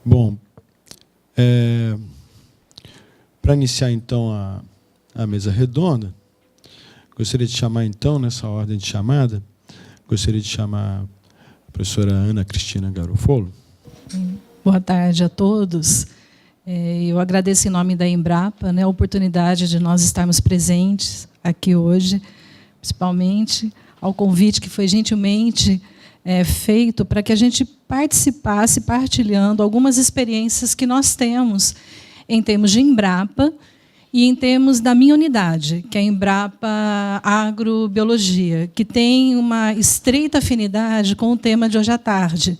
Bom, para iniciar, então, a mesa redonda, gostaria de chamar, então, nessa ordem de chamada, gostaria de chamar a professora Ana Cristina Garofolo. Boa tarde a todos. Eu agradeço em nome da Embrapa, né, a oportunidade de nós estarmos presentes aqui hoje, principalmente ao convite que foi gentilmente feito para que a gente participasse, partilhando algumas experiências que nós temos em termos de Embrapa e em termos da minha unidade, que é a Embrapa Agrobiologia, que tem uma estreita afinidade com o tema de hoje à tarde,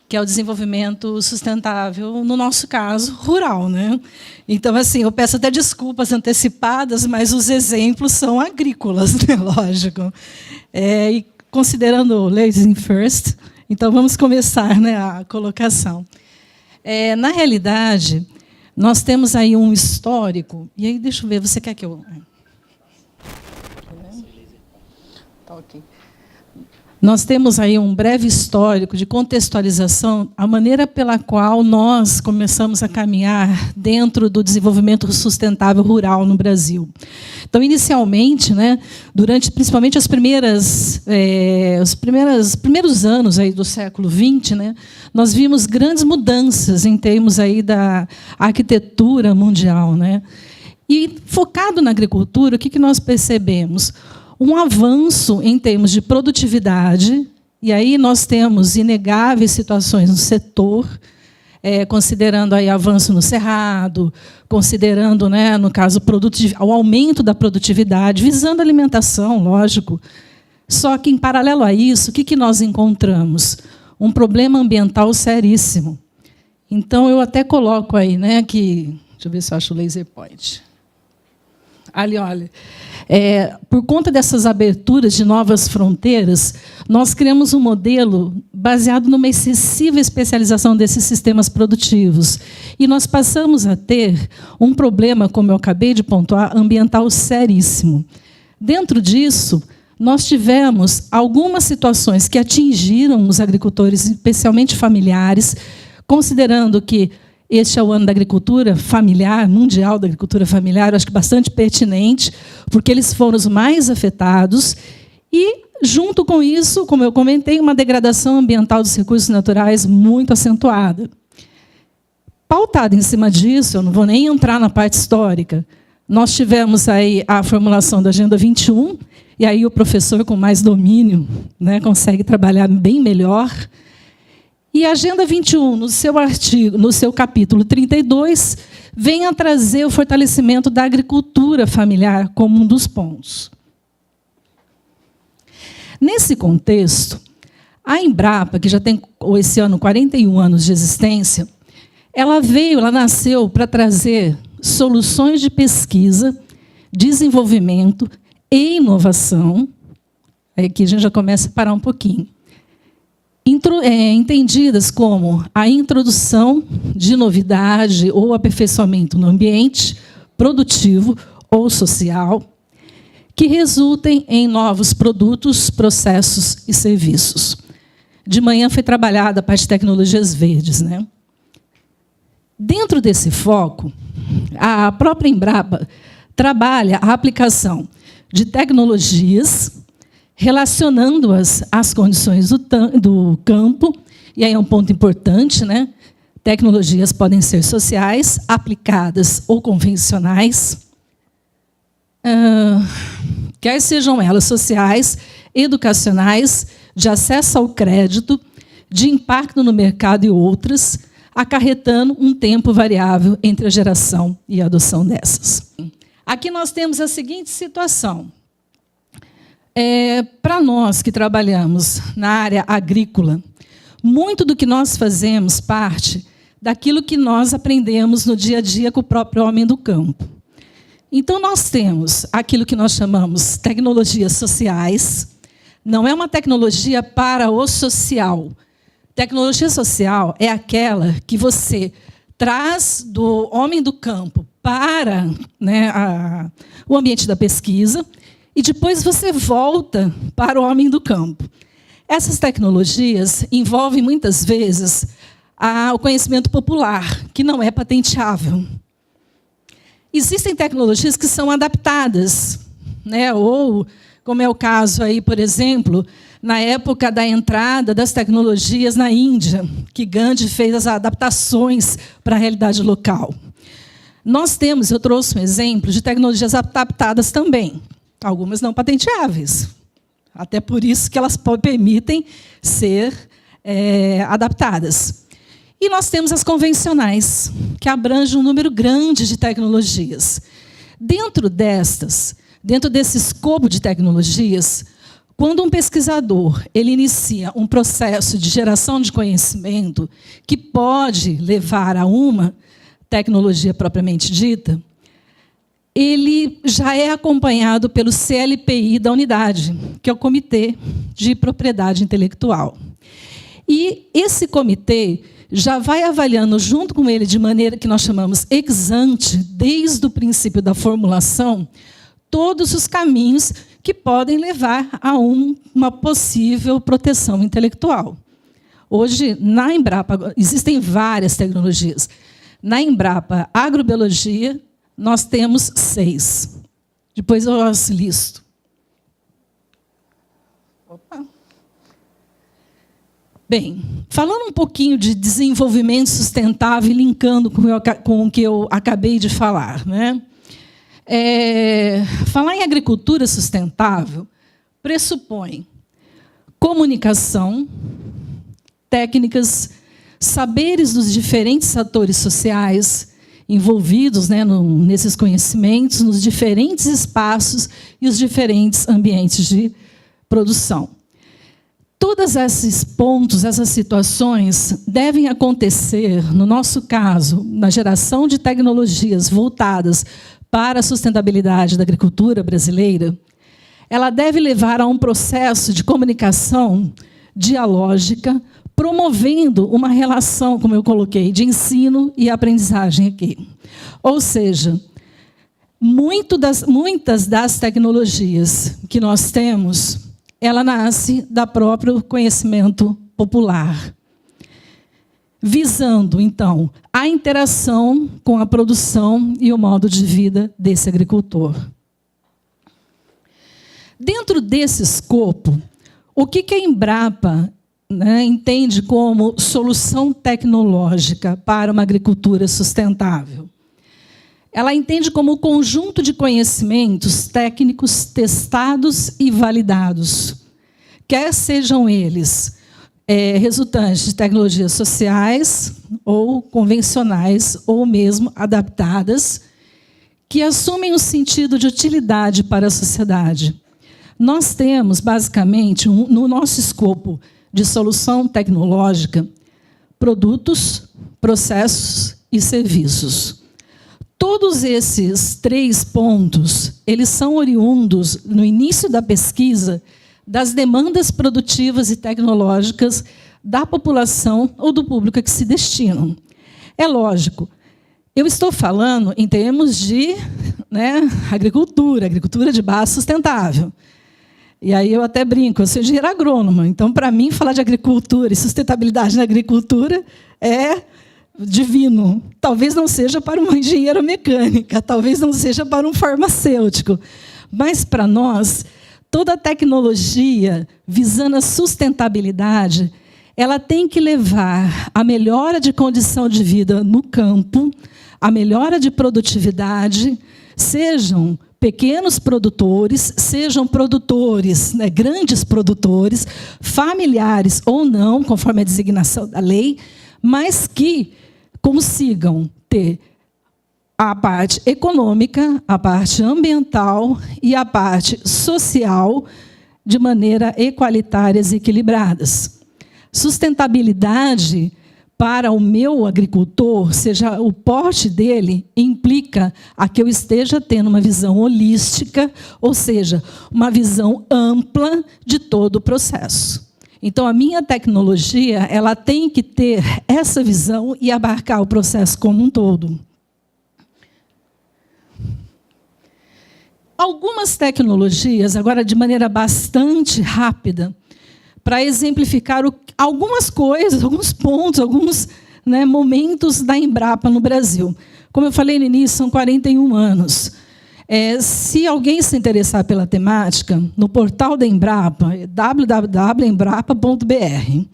que é o desenvolvimento sustentável, no nosso caso, rural, né? Então, assim, eu peço até desculpas antecipadas, mas os exemplos são agrícolas, né? Lógico. E considerando ladies first, então vamos começar, né, a colocação. Na realidade, nós temos aí um histórico, e aí deixa eu ver, você quer que eu... Tá ok. Nós temos aí um breve histórico de contextualização, a maneira pela qual nós começamos a caminhar dentro do desenvolvimento sustentável rural no Brasil. Então, inicialmente, né, durante principalmente os primeiros anos aí do século XX, né, nós vimos grandes mudanças em termos aí da arquitetura mundial, né? E focado na agricultura, o que nós percebemos? Um avanço em termos de produtividade, e aí nós temos inegáveis situações no setor, considerando aí avanço no cerrado, considerando, né, no caso, o aumento da produtividade, visando a alimentação, lógico. Só que, em paralelo a isso, o que nós encontramos? Um problema ambiental seríssimo. Então, eu até coloco aí, né, que... Deixa eu ver se eu acho o laser point. Ali, olha. Por conta dessas aberturas de novas fronteiras, nós criamos um modelo baseado numa excessiva especialização desses sistemas produtivos. E nós passamos a ter um problema, como eu acabei de pontuar, ambiental seríssimo. Dentro disso, nós tivemos algumas situações que atingiram os agricultores, especialmente familiares, considerando que este é o ano da agricultura familiar, mundial da agricultura familiar, eu acho que bastante pertinente, porque eles foram os mais afetados. E, junto com isso, como eu comentei, uma degradação ambiental dos recursos naturais muito acentuada. Pautado em cima disso, eu não vou nem entrar na parte histórica, nós tivemos aí a formulação da Agenda 21, e aí o professor com mais domínio, né, consegue trabalhar bem melhor. E a Agenda 21, no seu capítulo 32, vem a trazer o fortalecimento da agricultura familiar como um dos pontos. Nesse contexto, a Embrapa, que já tem esse ano 41 anos de existência, ela nasceu para trazer soluções de pesquisa, desenvolvimento e inovação. Aí aqui a gente já começa a parar um pouquinho. Entendidas como a introdução de novidade ou aperfeiçoamento no ambiente produtivo ou social, que resultem em novos produtos, processos e serviços. De manhã foi trabalhada a parte de tecnologias verdes, né? Dentro desse foco, a própria Embrapa trabalha a aplicação de tecnologias, relacionando-as às condições do campo, e aí é um ponto importante, né? Tecnologias podem ser sociais, aplicadas ou convencionais, quer sejam elas sociais, educacionais, de acesso ao crédito, de impacto no mercado e outras, acarretando um tempo variável entre a geração e a adoção dessas. Aqui nós temos a seguinte situação. Para nós que trabalhamos na área agrícola, muito do que nós fazemos parte daquilo que nós aprendemos no dia a dia com o próprio homem do campo. Então, nós temos aquilo que nós chamamos tecnologias sociais. Não é uma tecnologia para o social. Tecnologia social é aquela que você traz do homem do campo para, né, o ambiente da pesquisa, e depois você volta para o homem do campo. Essas tecnologias envolvem, muitas vezes, o conhecimento popular, que não é patenteável. Existem tecnologias que são adaptadas, né? Ou, como é o caso aí, por exemplo, na época da entrada das tecnologias na Índia, que Gandhi fez as adaptações para a realidade local. Nós temos, eu trouxe um exemplo de tecnologias adaptadas também, algumas não patenteáveis. Até por isso que elas permitem ser adaptadas. E nós temos as convencionais, que abrangem um número grande de tecnologias. Dentro desse escopo de tecnologias, quando um pesquisador ele inicia um processo de geração de conhecimento que pode levar a uma tecnologia propriamente dita, ele já é acompanhado pelo CLPI da unidade, que é o Comitê de Propriedade Intelectual. E esse comitê já vai avaliando junto com ele, de maneira que nós chamamos ex ante, desde o princípio da formulação, todos os caminhos que podem levar a uma possível proteção intelectual. Hoje, na Embrapa, existem várias tecnologias. Na Embrapa Agrobiologia, nós temos 6. Depois eu as listo. Opa. Bem, falando um pouquinho de desenvolvimento sustentável e linkando com o que eu acabei de falar, né? Falar em agricultura sustentável pressupõe comunicação, técnicas, saberes dos diferentes atores sociais envolvidos, né, nesses conhecimentos, nos diferentes espaços e os diferentes ambientes de produção. Todos esses pontos, essas situações, devem acontecer, no nosso caso, na geração de tecnologias voltadas para a sustentabilidade da agricultura brasileira. Ela deve levar a um processo de comunicação dialógica, promovendo uma relação, como eu coloquei, de ensino e aprendizagem aqui. Ou seja, muitas das tecnologias que nós temos, ela nasce do próprio conhecimento popular, visando, então, a interação com a produção e o modo de vida desse agricultor. Dentro desse escopo, o que a Embrapa, né, entende como solução tecnológica para uma agricultura sustentável? Ela entende como o conjunto de conhecimentos técnicos testados e validados, quer sejam eles resultantes de tecnologias sociais ou convencionais, ou mesmo adaptadas, que assumem o sentido de utilidade para a sociedade. Nós temos, basicamente, no nosso escopo de solução tecnológica, produtos, processos e serviços. Todos esses 3 pontos, eles são oriundos, no início da pesquisa, das demandas produtivas e tecnológicas da população ou do público a que se destinam. É lógico, eu estou falando em termos de, né, agricultura de base sustentável. E aí eu até brinco, eu sou engenheira agrônoma, então, para mim, falar de agricultura e sustentabilidade na agricultura é divino. Talvez não seja para uma engenheira mecânica, talvez não seja para um farmacêutico, mas, para nós, toda a tecnologia visando a sustentabilidade, ela tem que levar a melhora de condição de vida no campo, a melhora de produtividade, sejam pequenos produtores, sejam produtores, né, grandes produtores, familiares ou não, conforme a designação da lei, mas que consigam ter a parte econômica, a parte ambiental e a parte social de maneira equalitárias e equilibradas. Sustentabilidade para o meu agricultor, seja o porte dele, implica a que eu esteja tendo uma visão holística, ou seja, uma visão ampla de todo o processo. Então, a minha tecnologia ela tem que ter essa visão e abarcar o processo como um todo. Algumas tecnologias, agora de maneira bastante rápida, para exemplificar algumas coisas, alguns pontos, alguns momentos da Embrapa no Brasil. Como eu falei no início, são 41 anos. Se alguém se interessar pela temática, no portal da Embrapa, www.embrapa.br,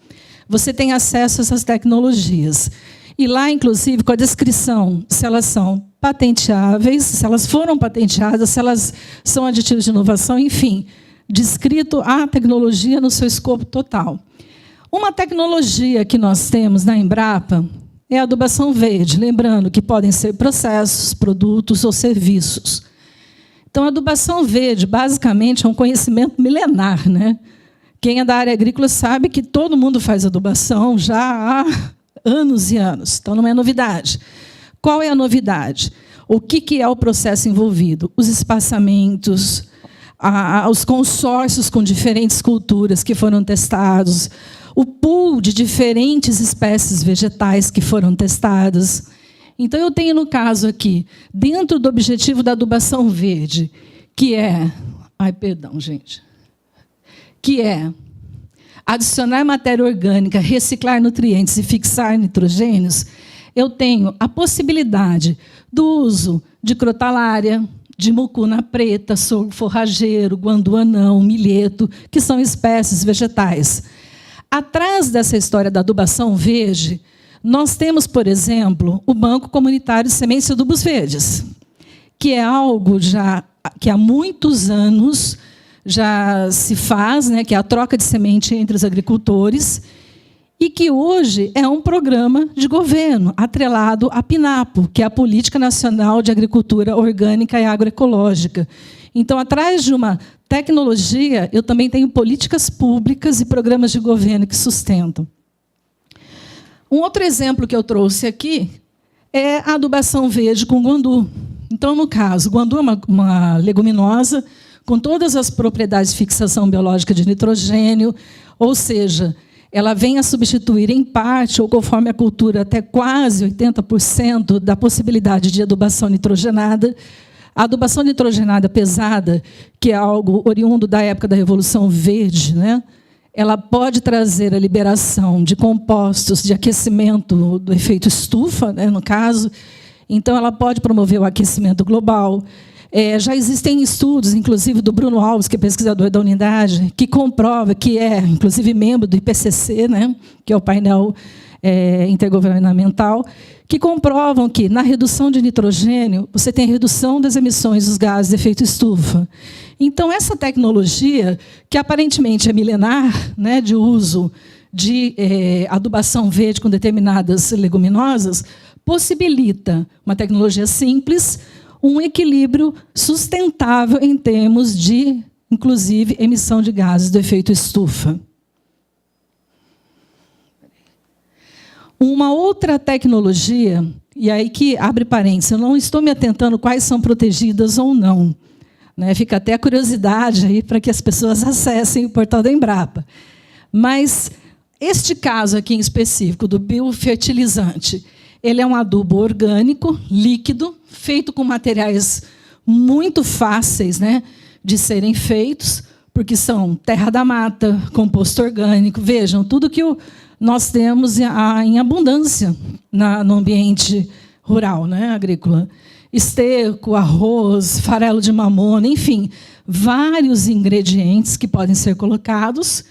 você tem acesso a essas tecnologias. E lá, inclusive, com a descrição, se elas são patenteáveis, se elas foram patenteadas, se elas são aditivos de inovação, enfim, descrito a tecnologia no seu escopo total. Uma tecnologia que nós temos na Embrapa é a adubação verde, lembrando que podem ser processos, produtos ou serviços. Então, a adubação verde, basicamente, é um conhecimento milenar, né? Quem é da área agrícola sabe que todo mundo faz adubação já há anos e anos, então não é novidade. Qual é a novidade? O que é o processo envolvido? Os espaçamentos, os consórcios com diferentes culturas que foram testados, o pool de diferentes espécies vegetais que foram testadas. Então, eu tenho, no caso aqui, dentro do objetivo da adubação verde, que é... Que é adicionar matéria orgânica, reciclar nutrientes e fixar nitrogênios, eu tenho a possibilidade do uso de crotalária, de mucuna preta, sorgo forrageiro, guandu-anão, milheto, que são espécies vegetais. Atrás dessa história da adubação verde, nós temos, por exemplo, o Banco Comunitário de Sementes e Adubos Verdes, que é algo que há muitos anos já se faz, que é a troca de semente entre os agricultores, e que hoje é um programa de governo atrelado à PNAPO, que é a Política Nacional de Agricultura Orgânica e Agroecológica. Então, atrás de uma tecnologia, eu também tenho políticas públicas e programas de governo que sustentam. Um outro exemplo que eu trouxe aqui é a adubação verde com guandu. Então, no caso, guandu é uma leguminosa com todas as propriedades de fixação biológica de nitrogênio, ou seja, ela vem a substituir, em parte, ou conforme a cultura, até quase 80% da possibilidade de adubação nitrogenada. A adubação nitrogenada pesada, que é algo oriundo da época da Revolução Verde, ela pode trazer a liberação de compostos de aquecimento do efeito estufa, no caso. Então, ela pode promover o aquecimento global. Já existem estudos, inclusive do Bruno Alves, que é pesquisador da unidade, que comprova, que é, inclusive, membro do IPCC, que é o painel intergovernamental, que comprovam que, na redução de nitrogênio, você tem a redução das emissões dos gases de efeito estufa. Então, essa tecnologia, que aparentemente é milenar, de uso de adubação verde com determinadas leguminosas, possibilita uma tecnologia simples, um equilíbrio sustentável em termos de, inclusive, emissão de gases do efeito estufa. Uma outra tecnologia, e aí que abre parênteses, eu não estou me atentando quais são protegidas ou não. Fica até a curiosidade aí para que as pessoas acessem o portal da Embrapa. Mas este caso aqui em específico, do biofertilizante, ele é um adubo orgânico, líquido, feito com materiais muito fáceis de serem feitos, porque são terra da mata, composto orgânico. Vejam, tudo que nós temos em abundância no ambiente rural, agrícola. Esterco, arroz, farelo de mamona, enfim, vários ingredientes que podem ser colocados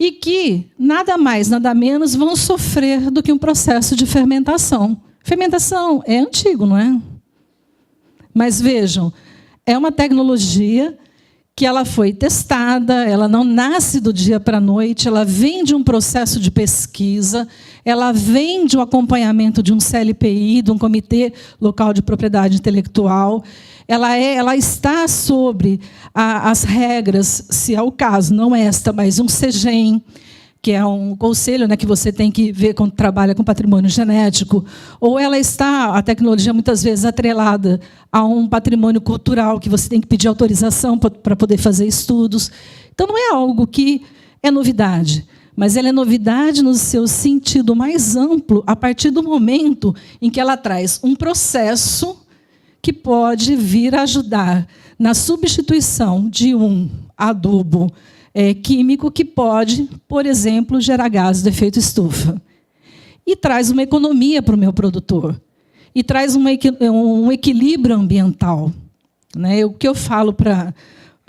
e que, nada mais, nada menos, vão sofrer do que um processo de fermentação. Fermentação é antigo, não é? Mas, vejam, é uma tecnologia que ela foi testada, ela não nasce do dia para a noite, ela vem de um processo de pesquisa, ela vem de um acompanhamento de um CLPI, de um Comitê Local de Propriedade Intelectual, ela está sobre as regras, se é o caso, não esta, mas um CEGEM, que é um conselho, né, que você tem que ver quando trabalha com patrimônio genético, ou ela está, a tecnologia muitas vezes atrelada a um patrimônio cultural, que você tem que pedir autorização para poder fazer estudos. Então, não é algo que é novidade, mas ela é novidade no seu sentido mais amplo, a partir do momento em que ela traz um processo que pode vir a ajudar na substituição de um adubo químico que pode, por exemplo, gerar gases de efeito estufa. E traz uma economia para o meu produtor. E traz um equilíbrio ambiental. Né? O que eu falo para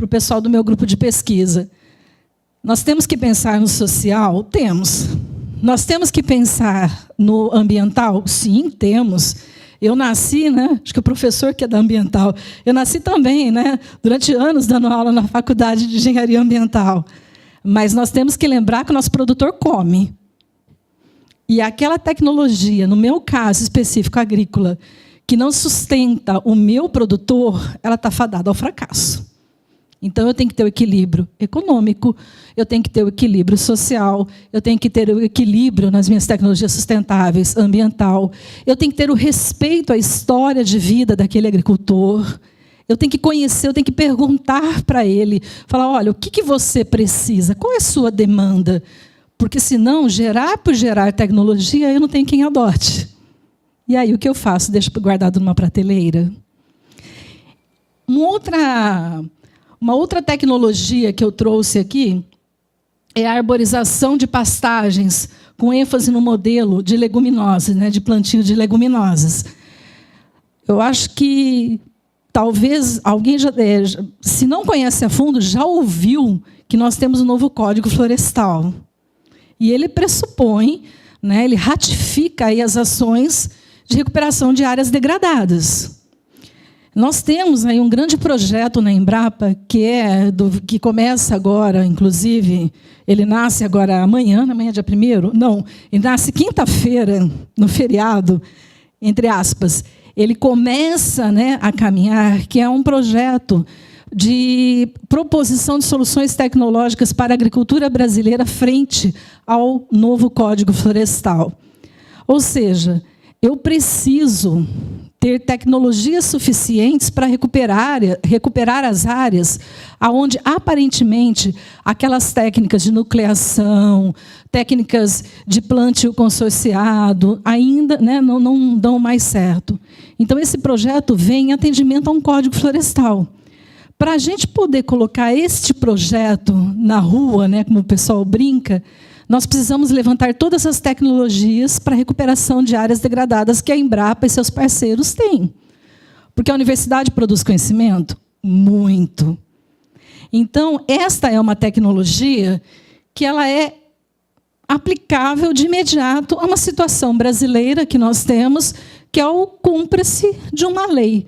o pessoal do meu grupo de pesquisa? Nós temos que pensar no social? Temos. Nós temos que pensar no ambiental? Sim, temos. Eu nasci, né? Acho que o professor que é da ambiental, eu nasci também, né? Durante anos dando aula na Faculdade de Engenharia Ambiental. Mas nós temos que lembrar que o nosso produtor come. E aquela tecnologia, no meu caso específico agrícola, que não sustenta o meu produtor, ela está fadada ao fracasso. Então, eu tenho que ter o equilíbrio econômico, eu tenho que ter o equilíbrio social, eu tenho que ter o equilíbrio nas minhas tecnologias sustentáveis, ambiental, eu tenho que ter o respeito à história de vida daquele agricultor, eu tenho que conhecer, eu tenho que perguntar para ele, falar, olha, o que você precisa? Qual é a sua demanda? Porque, senão, gerar por gerar tecnologia, eu não tenho quem adote. E aí, o que eu faço? Deixo guardado numa prateleira? Uma outra tecnologia que eu trouxe aqui é a arborização de pastagens, com ênfase no modelo de leguminosas, né, de plantio de leguminosas. Eu acho que talvez alguém, se não conhece a fundo, já ouviu que nós temos um novo Código Florestal. E ele pressupõe, né, ele ratifica aí as ações de recuperação de áreas degradadas. Nós temos aí um grande projeto na Embrapa, que começa agora, inclusive, ele nasce agora amanhã é dia 1º? Não, ele nasce quinta-feira, no feriado, entre aspas. Ele começa, né, a caminhar, que é um projeto de proposição de soluções tecnológicas para a agricultura brasileira frente ao novo Código Florestal. Ou seja, eu preciso ter tecnologias suficientes para recuperar as áreas onde, aparentemente, aquelas técnicas de nucleação, técnicas de plantio consorciado, ainda, né, não dão mais certo. Então, esse projeto vem em atendimento a um Código Florestal. Para a gente poder colocar este projeto na rua, né, como o pessoal brinca, nós precisamos levantar todas as tecnologias para a recuperação de áreas degradadas que a Embrapa e seus parceiros têm. Porque a universidade produz conhecimento? Muito. Então, esta é uma tecnologia que ela é aplicável de imediato a uma situação brasileira que nós temos, que é o cúmplice de uma lei.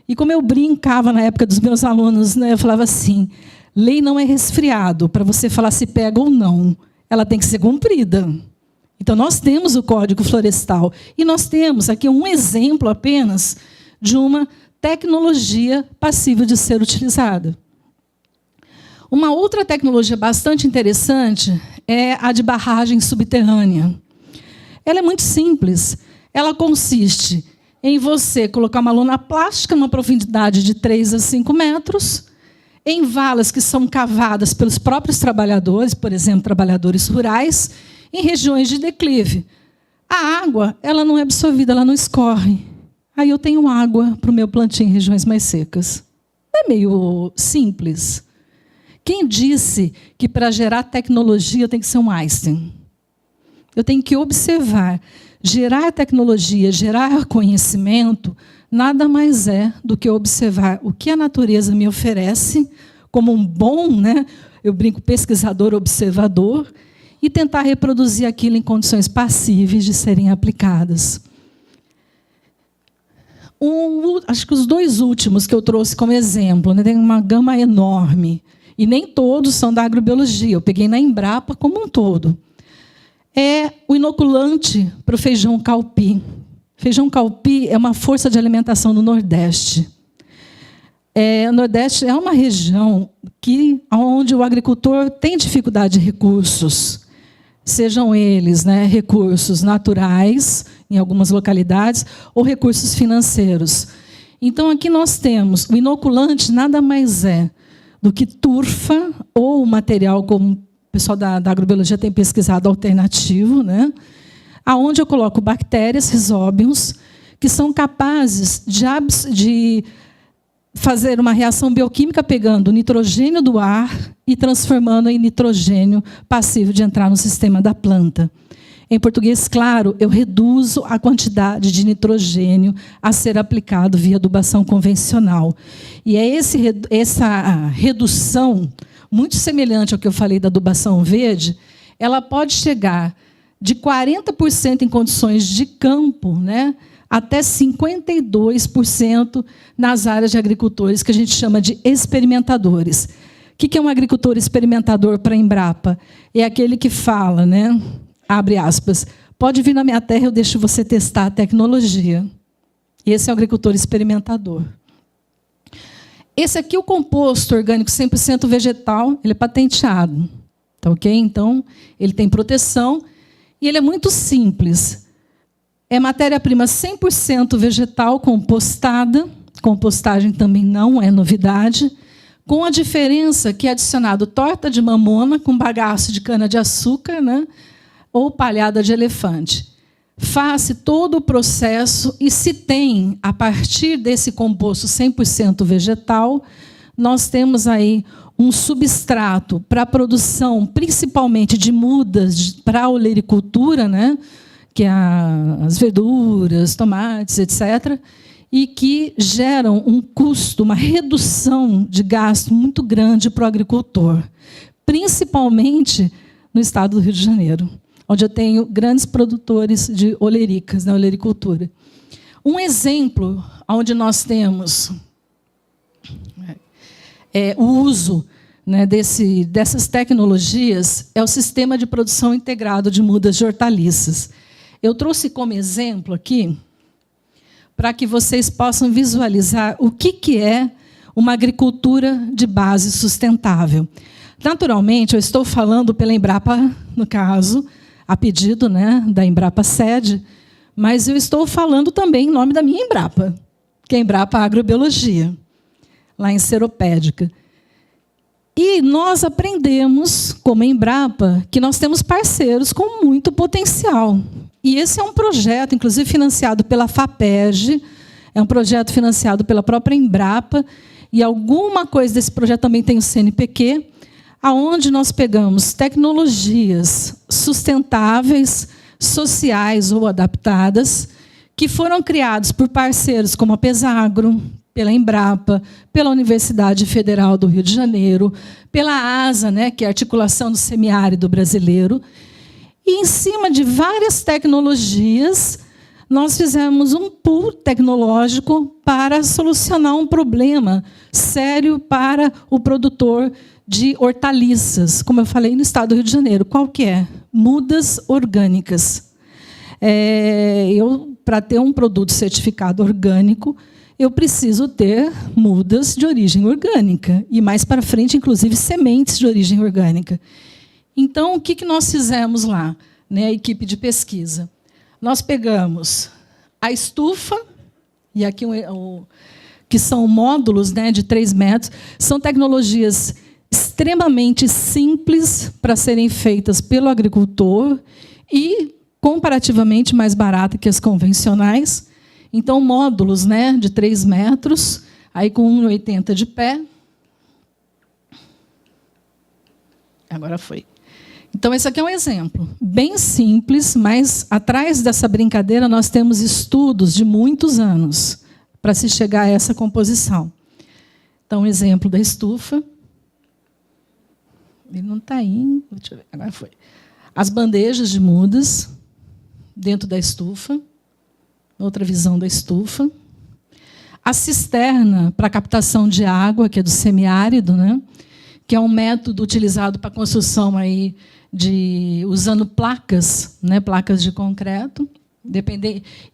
E como eu brincava na época dos meus alunos, né, eu falava assim, lei não é resfriado, para você falar se pega ou não. Ela tem que ser cumprida. Então, nós temos o Código Florestal. E nós temos aqui um exemplo apenas de uma tecnologia passível de ser utilizada. Uma outra tecnologia bastante interessante é a de barragem subterrânea. Ela é muito simples. Ela consiste em você colocar uma lona plástica numa profundidade de 3 a 5 metros, em valas que são cavadas pelos próprios trabalhadores, por exemplo, trabalhadores rurais, em regiões de declive. A água, ela não é absorvida, ela não escorre. Aí eu tenho água para o meu plantio em regiões mais secas. Não é meio simples? Quem disse que para gerar tecnologia tem que ser um Einstein? Eu tenho que observar. Gerar tecnologia, gerar conhecimento, nada mais é do que observar o que a natureza me oferece, como um bom, né, eu brinco, pesquisador observador, e tentar reproduzir aquilo em condições passíveis de serem aplicadas. Acho que os 2 últimos que eu trouxe como exemplo, né, tem uma gama enorme, e nem todos são da agrobiologia, eu peguei na Embrapa como um todo. É o inoculante para o feijão calpi. Feijão calpi é uma força de alimentação no Nordeste. O Nordeste é uma região onde o agricultor tem dificuldade de recursos, sejam eles, né, recursos naturais, em algumas localidades, ou recursos financeiros. Então, aqui nós temos o inoculante, nada mais é do que turfa, ou material, como o pessoal da agrobiologia tem pesquisado, alternativo, né, onde eu coloco bactérias, rhizóbiums, que são capazes de fazer uma reação bioquímica pegando o nitrogênio do ar e transformando em nitrogênio passivo de entrar no sistema da planta. Em português, claro, eu reduzo a quantidade de nitrogênio a ser aplicado via adubação convencional. E é essa redução, muito semelhante ao que eu falei da adubação verde, ela pode chegar de 40% em condições de campo, né, até 52% nas áreas de agricultores, que a gente chama de experimentadores. O que é um agricultor experimentador para a Embrapa? É aquele que fala, né, abre aspas, pode vir na minha terra, eu deixo você testar a tecnologia. Esse é o agricultor experimentador. Esse aqui, o composto orgânico 100% vegetal, ele é patenteado. Tá ok? Então, ele tem proteção e ele é muito simples. É matéria-prima 100% vegetal compostada, compostagem também não é novidade, com a diferença que é adicionado torta de mamona com bagaço de cana-de-açúcar, né, ou palhada de elefante. Faz todo o processo e se tem, a partir desse composto 100% vegetal, nós temos aí um substrato para a produção, principalmente de mudas para a olericultura, né, que é as verduras, tomates, etc., e que geram um custo, uma redução de gasto muito grande para o agricultor, principalmente no estado do Rio de Janeiro, onde eu tenho grandes produtores de olericas, na olericultura. Um exemplo onde nós temos o uso, né, dessas tecnologias é o sistema de produção integrado de mudas de hortaliças. Eu trouxe como exemplo aqui, para que vocês possam visualizar o que é uma agricultura de base sustentável. Naturalmente, eu estou falando pela Embrapa, no caso, a pedido, né, da Embrapa Sede, mas eu estou falando também em nome da minha Embrapa, que é a Embrapa Agrobiologia, lá em Seropédica. E nós aprendemos, como Embrapa, que nós temos parceiros com muito potencial. E esse é um projeto, inclusive, financiado pela FAPERJ, é um projeto financiado pela própria Embrapa, e alguma coisa desse projeto também tem o CNPq, aonde nós pegamos tecnologias sustentáveis, sociais ou adaptadas, que foram criadas por parceiros como a Pesagro, pela Embrapa, pela Universidade Federal do Rio de Janeiro, pela ASA, né, que é a Articulação do Semiárido Brasileiro. E, em cima de várias tecnologias, nós fizemos um pool tecnológico para solucionar um problema sério para o produtor de hortaliças, como eu falei, no estado do Rio de Janeiro. Qual que é? Mudas orgânicas. Para ter um produto certificado orgânico, eu preciso ter mudas de origem orgânica. E, mais para frente, inclusive, sementes de origem orgânica. Então, o que nós fizemos lá, né, a equipe de pesquisa? Nós pegamos a estufa, e aqui que são módulos, né, de 3 metros, são tecnologias extremamente simples para serem feitas pelo agricultor e comparativamente mais barata que as convencionais. Então, módulos, né, de 3 metros, aí com 1,80 de pé. Agora foi. Então, esse aqui é um exemplo bem simples, mas atrás dessa brincadeira nós temos estudos de muitos anos para se chegar a essa composição. Então, um exemplo da estufa. Ele não está indo. Deixa eu ver. Agora foi. As bandejas de mudas dentro da estufa. Outra visão da estufa. A cisterna para captação de água, que é do semiárido, né? Que é um método utilizado para a construção aí usando placas, né? Placas de concreto.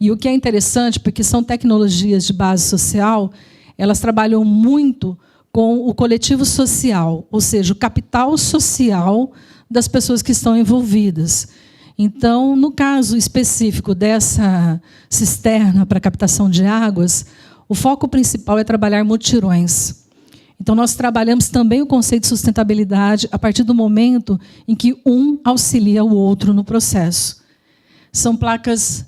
E o que é interessante, porque são tecnologias de base social, elas trabalham muito com o coletivo social, ou seja, o capital social das pessoas que estão envolvidas. Então, no caso específico dessa cisterna para captação de águas, o foco principal é trabalhar mutirões. Então, nós trabalhamos também o conceito de sustentabilidade a partir do momento em que um auxilia o outro no processo. São placas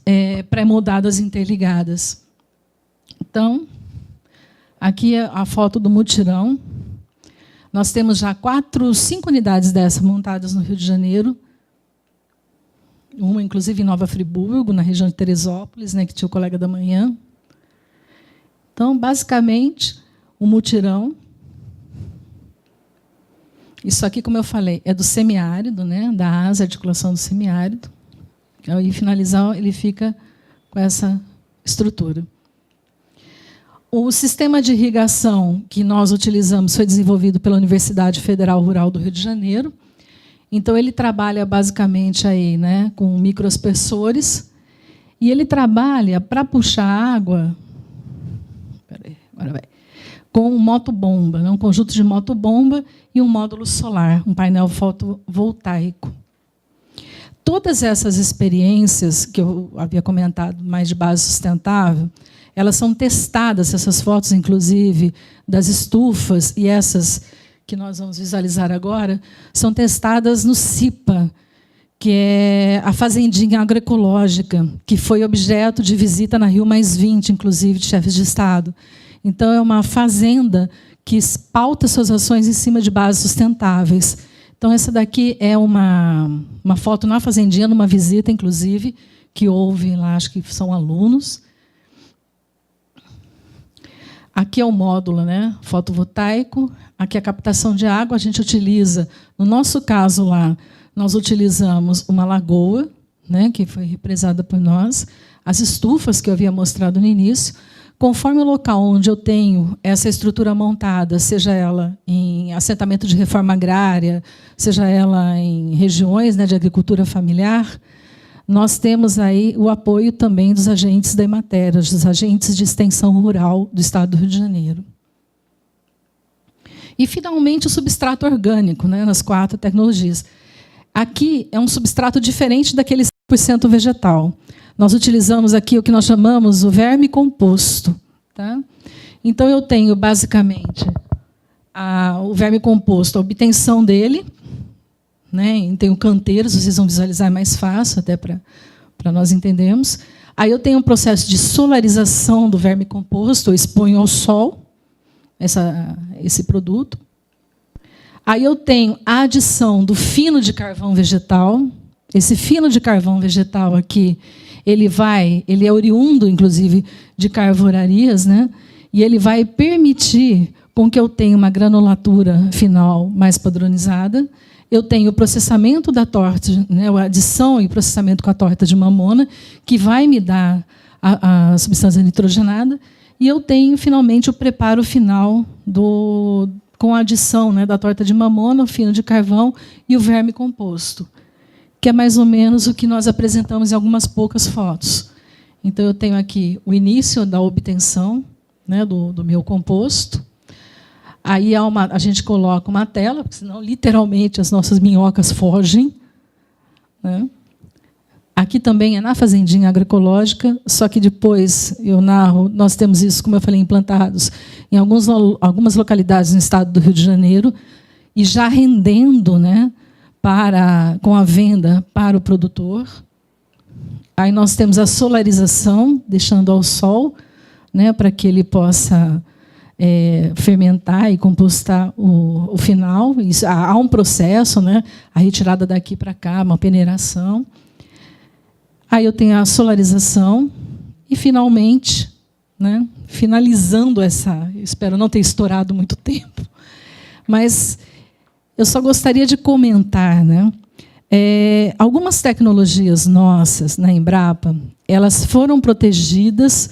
pré-moldadas interligadas. Então, aqui é a foto do mutirão. Nós temos já 5 unidades dessas montadas no Rio de Janeiro. Uma, inclusive, em Nova Friburgo, na região de Teresópolis, né, que tinha o colega da manhã. Então, basicamente, o mutirão. Isso aqui, como eu falei, é do semiárido, né, da asa, articulação do semiárido. E finalizar, ele fica com essa estrutura. O sistema de irrigação que nós utilizamos foi desenvolvido pela Universidade Federal Rural do Rio de Janeiro. Então, ele trabalha basicamente aí, né, com microaspersores, e ele trabalha para puxar água com um motobomba, né, um conjunto de motobomba e um módulo solar, um painel fotovoltaico. Todas essas experiências que eu havia comentado, mais de base sustentável, elas são testadas, essas fotos, inclusive, das estufas e essas que nós vamos visualizar agora, são testadas no CIPA, que é a fazendinha agroecológica, que foi objeto de visita na Rio+20, inclusive, de chefes de Estado. Então, é uma fazenda que pauta suas ações em cima de bases sustentáveis. Então, essa daqui é uma foto na fazendinha, numa visita, inclusive, que houve lá, acho que são alunos. Aqui é o módulo, né, fotovoltaico. Aqui é a captação de água. A gente utiliza, no nosso caso lá, nós utilizamos uma lagoa, né, que foi represada por nós, as estufas que eu havia mostrado no início. Conforme o local onde eu tenho essa estrutura montada, seja ela em assentamento de reforma agrária, seja ela em regiões, né, de agricultura familiar, nós temos aí o apoio também dos agentes da Emater, dos agentes de extensão rural do Estado do Rio de Janeiro. E, finalmente, o substrato orgânico, né, nas 4 tecnologias. Aqui é um substrato diferente daquele 100% vegetal. Nós utilizamos aqui o que nós chamamos o verme composto. Tá? Então, eu tenho, basicamente, o verme composto, a obtenção dele, né? Tenho canteiros, vocês vão visualizar mais fácil, até para nós entendermos. Aí eu tenho um processo de solarização do verme composto, eu exponho ao sol esse produto. Aí eu tenho a adição do fino de carvão vegetal. Esse fino de carvão vegetal aqui, ele é oriundo, inclusive, de carvorarias, né? E ele vai permitir com que eu tenha uma granulatura final mais padronizada. Eu tenho o processamento da torta, né, a adição e processamento com a torta de mamona, que vai me dar a substância nitrogenada. E eu tenho, finalmente, o preparo final com a adição, né, da torta de mamona, o fino de carvão e o verme composto, que é mais ou menos o que nós apresentamos em algumas poucas fotos. Então, eu tenho aqui o início da obtenção, né, do meu composto. Aí a gente coloca uma tela, porque senão, literalmente, as nossas minhocas fogem. Né? Aqui também é na fazendinha agroecológica, só que depois eu narro, nós temos isso, como eu falei, implantados em algumas localidades no estado do Rio de Janeiro, e já rendendo, né, com a venda para o produtor. Aí nós temos a solarização, deixando ao sol, né, para que ele possa fermentar e compostar o final. Isso, há um processo, né, a retirada daqui para cá, uma peneiração. Aí eu tenho a solarização e, finalmente, né, finalizando espero não ter estourado muito tempo, mas eu só gostaria de comentar, né, algumas tecnologias nossas na Embrapa, elas foram protegidas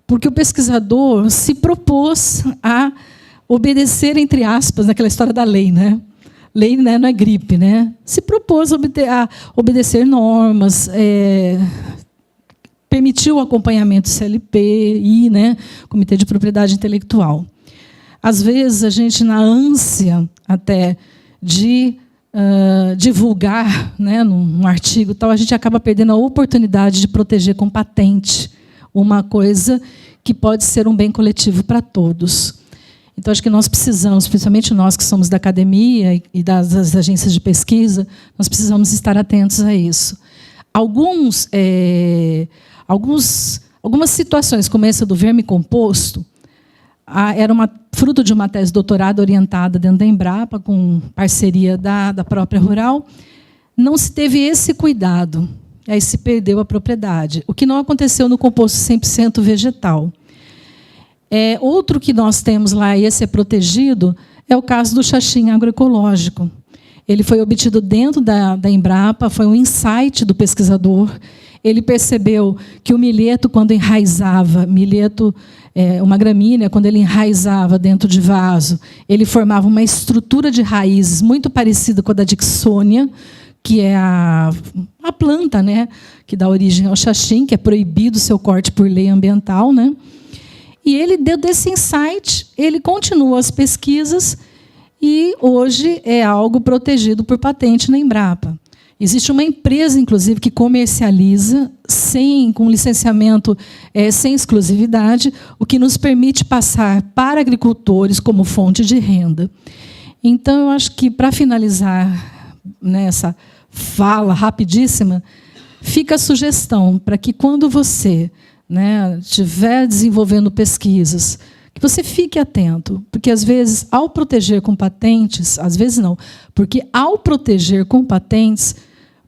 porque o pesquisador se propôs a obedecer, entre aspas, naquela história da lei, né? Lei, né, não é gripe, né? Se propôs a obedecer normas, permitiu o acompanhamento CLPI, né, Comitê de Propriedade Intelectual. Às vezes, a gente, na ânsia até de divulgar, né, num artigo tal, a gente acaba perdendo a oportunidade de proteger com patente uma coisa que pode ser um bem coletivo para todos. Então, acho que nós precisamos, principalmente nós que somos da academia e das agências de pesquisa, nós precisamos estar atentos a isso. Algumas situações, como essa do verme composto, era fruto de uma tese de doutorado orientada dentro da Embrapa, com parceria da própria Rural. Não se teve esse cuidado, aí se perdeu a propriedade, o que não aconteceu no composto 100% vegetal. Outro que nós temos lá, e esse é protegido, é o caso do xaxim agroecológico. Ele foi obtido dentro da Embrapa, foi um insight do pesquisador. Ele percebeu que o milheto, quando enraizava, uma gramínea, quando ele enraizava dentro de vaso, ele formava uma estrutura de raízes muito parecida com a da Dicksônia, que é a planta, né, que dá origem ao xaxim, que é proibido o seu corte por lei ambiental, né? E ele deu desse insight, ele continuou as pesquisas e hoje é algo protegido por patente na Embrapa. Existe uma empresa, inclusive, que comercializa com licenciamento sem exclusividade, o que nos permite passar para agricultores como fonte de renda. Então, eu acho que, para finalizar nessa fala rapidíssima, fica a sugestão para que, quando você estiver desenvolvendo pesquisas, que você fique atento, porque, às vezes, ao proteger com patentes, às vezes não, porque, ao proteger com patentes,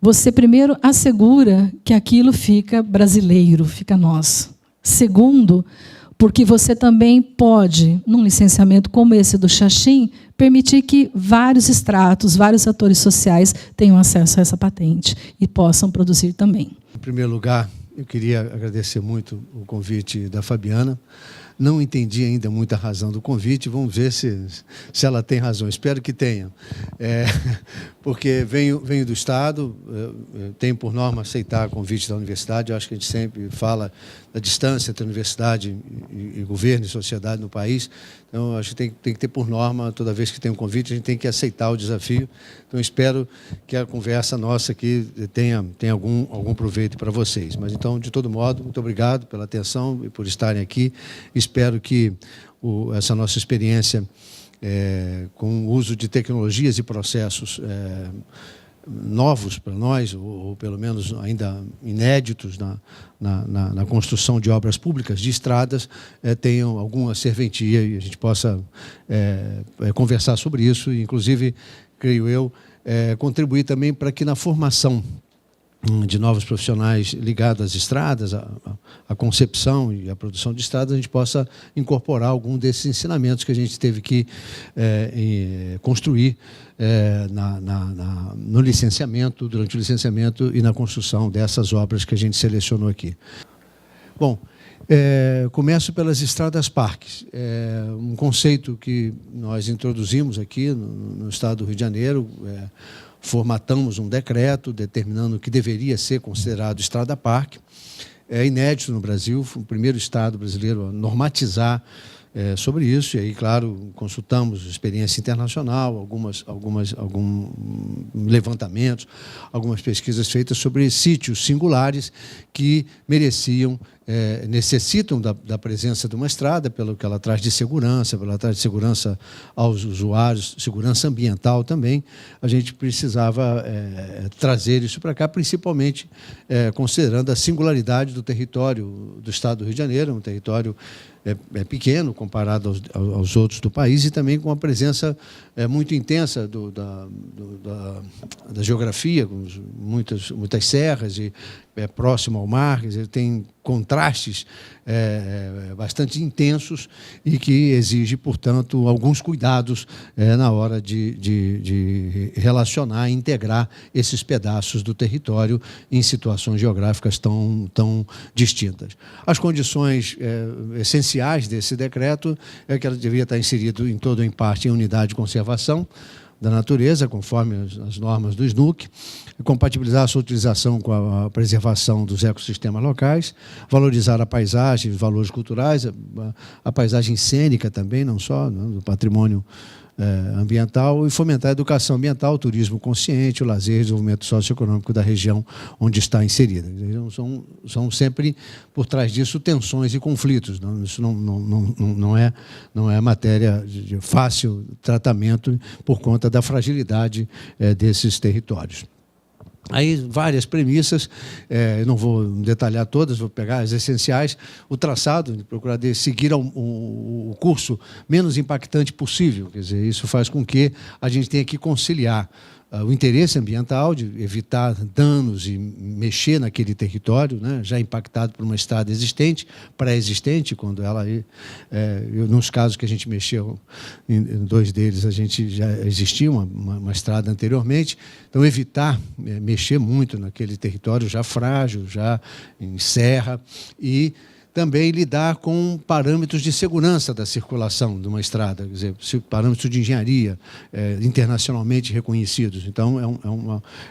você, primeiro, assegura que aquilo fica brasileiro, fica nosso. Segundo, porque você também pode, num licenciamento como esse do xaxim, permitir que vários estratos, vários atores sociais tenham acesso a essa patente e possam produzir também. Em primeiro lugar, eu queria agradecer muito o convite da Fabiana. Não entendi ainda muito a razão do convite. Vamos ver se ela tem razão. Espero que tenha. Porque venho do Estado, tenho por norma aceitar convite da universidade. Eu acho que a gente sempre fala da distância entre a universidade e governo e sociedade no país. Então, acho que tem que ter por norma, toda vez que tem um convite, a gente tem que aceitar o desafio. Então, espero que a conversa nossa aqui tenha algum proveito para vocês. Mas, então, de todo modo, muito obrigado pela atenção e por estarem aqui. Espero que essa nossa experiência com o uso de tecnologias e processos novos para nós, ou pelo menos ainda inéditos na construção de obras públicas, de estradas, tenham alguma serventia e a gente possa conversar sobre isso e, inclusive, creio eu, contribuir também para que na formação de novos profissionais ligados às estradas, à concepção e à produção de estradas, a gente possa incorporar algum desses ensinamentos que a gente teve que construir no licenciamento, durante o licenciamento e na construção dessas obras que a gente selecionou aqui. Bom, começo pelas estradas-parques. Um conceito que nós introduzimos aqui no Estado do Rio de Janeiro, formatamos um decreto determinando que deveria ser considerado estrada-parque. É inédito no Brasil, foi o primeiro Estado brasileiro a normatizar sobre isso, e aí, claro, consultamos experiência internacional, alguns levantamentos, algumas pesquisas feitas sobre sítios singulares que necessitam da presença de uma estrada, pelo que ela traz de segurança, pelo que ela traz de segurança aos usuários, segurança ambiental também. A gente precisava trazer isso para cá, principalmente considerando a singularidade do território do Estado do Rio de Janeiro, um território pequeno comparado aos outros do país, e também com a presença muito intensa da geografia, com muitas serras, e próximo ao mar. Quer dizer, tem contrastes bastante intensos e que exige, portanto, alguns cuidados na hora de relacionar e integrar esses pedaços do território em situações geográficas tão distintas. As condições essenciais desse decreto é que ela devia estar inserido em todo ou em parte em unidade de conservação da natureza, conforme as normas do SNUC, compatibilizar a sua utilização com a preservação dos ecossistemas locais, valorizar a paisagem, os valores culturais, a paisagem cênica também, não só, né, do patrimônio ambiental, e fomentar a educação ambiental, o turismo consciente, o lazer e o desenvolvimento socioeconômico da região onde está inserida. Então, são sempre, por trás disso, tensões e conflitos. Não, isso não é matéria de fácil tratamento por conta da fragilidade desses territórios. Aí, várias premissas, eu não vou detalhar todas, vou pegar as essenciais. O traçado, procurar seguir o curso menos impactante possível. Quer dizer, isso faz com que a gente tenha que conciliar o interesse ambiental, de evitar danos e mexer naquele território, né, já impactado por uma estrada existente, pré-existente, quando ela... nos casos que a gente mexeu, em 2 deles, a gente já existia uma estrada anteriormente, então evitar mexer muito naquele território já frágil, já em serra, e também lidar com parâmetros de segurança da circulação de uma estrada, quer dizer, parâmetros de engenharia internacionalmente reconhecidos. Então,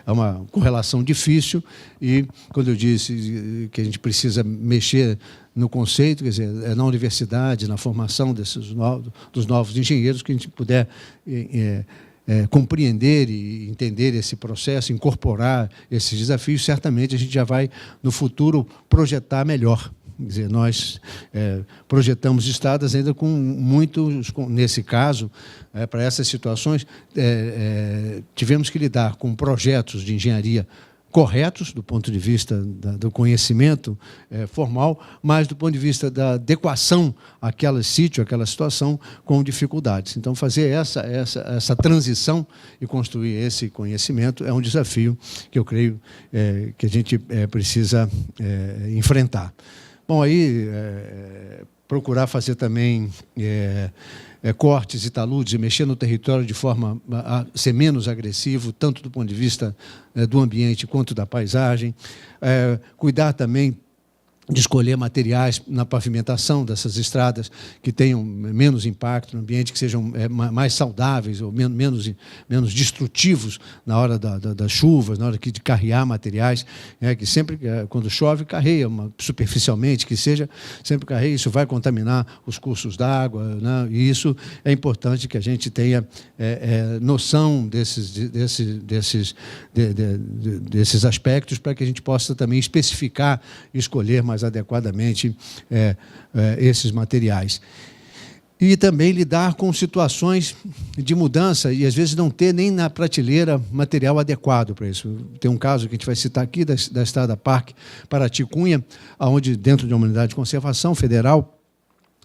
é uma correlação difícil e, quando eu disse que a gente precisa mexer no conceito, quer dizer, é na universidade, na formação dos novos engenheiros, que a gente puder compreender e entender esse processo, incorporar esses desafios, certamente a gente já vai, no futuro, projetar melhor. Quer dizer, nós projetamos estradas ainda com muitos, nesse caso, para essas situações, tivemos que lidar com projetos de engenharia corretos, do ponto de vista do conhecimento formal, mas do ponto de vista da adequação àquele sítio, àquela situação, com dificuldades. Então, fazer essa transição e construir esse conhecimento é um desafio que eu creio que a gente precisa enfrentar. Bom, aí procurar fazer também cortes e taludes e mexer no território de forma a ser menos agressivo, tanto do ponto de vista do ambiente quanto da paisagem. Cuidar também de escolher materiais na pavimentação dessas estradas que tenham menos impacto no ambiente, que sejam mais saudáveis ou menos destrutivos na hora das chuvas, na hora de carrear materiais, que sempre, quando chove, carreia superficialmente, que seja, sempre carreia, isso vai contaminar os cursos d'água, né? E isso é importante que a gente tenha noção desses aspectos para que a gente possa também especificar e escolher mais adequadamente esses materiais. E também lidar com situações de mudança e, às vezes, não ter nem na prateleira material adequado para isso. Tem um caso que a gente vai citar aqui, da Estrada Parque Paraty-Cunha, onde, dentro de uma unidade de conservação federal,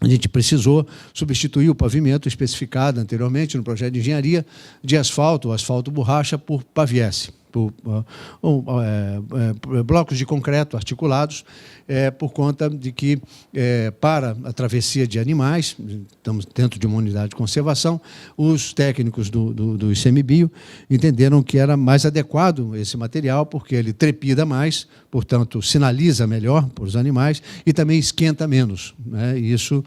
a gente precisou substituir o pavimento especificado anteriormente no projeto de engenharia de asfalto, ou asfalto borracha, por paviesse, por blocos de concreto articulados, por conta de que, para a travessia de animais, estamos dentro de uma unidade de conservação, os técnicos do ICMBio entenderam que era mais adequado esse material, porque ele trepida mais, portanto, sinaliza melhor para os animais e também esquenta menos, né? Isso,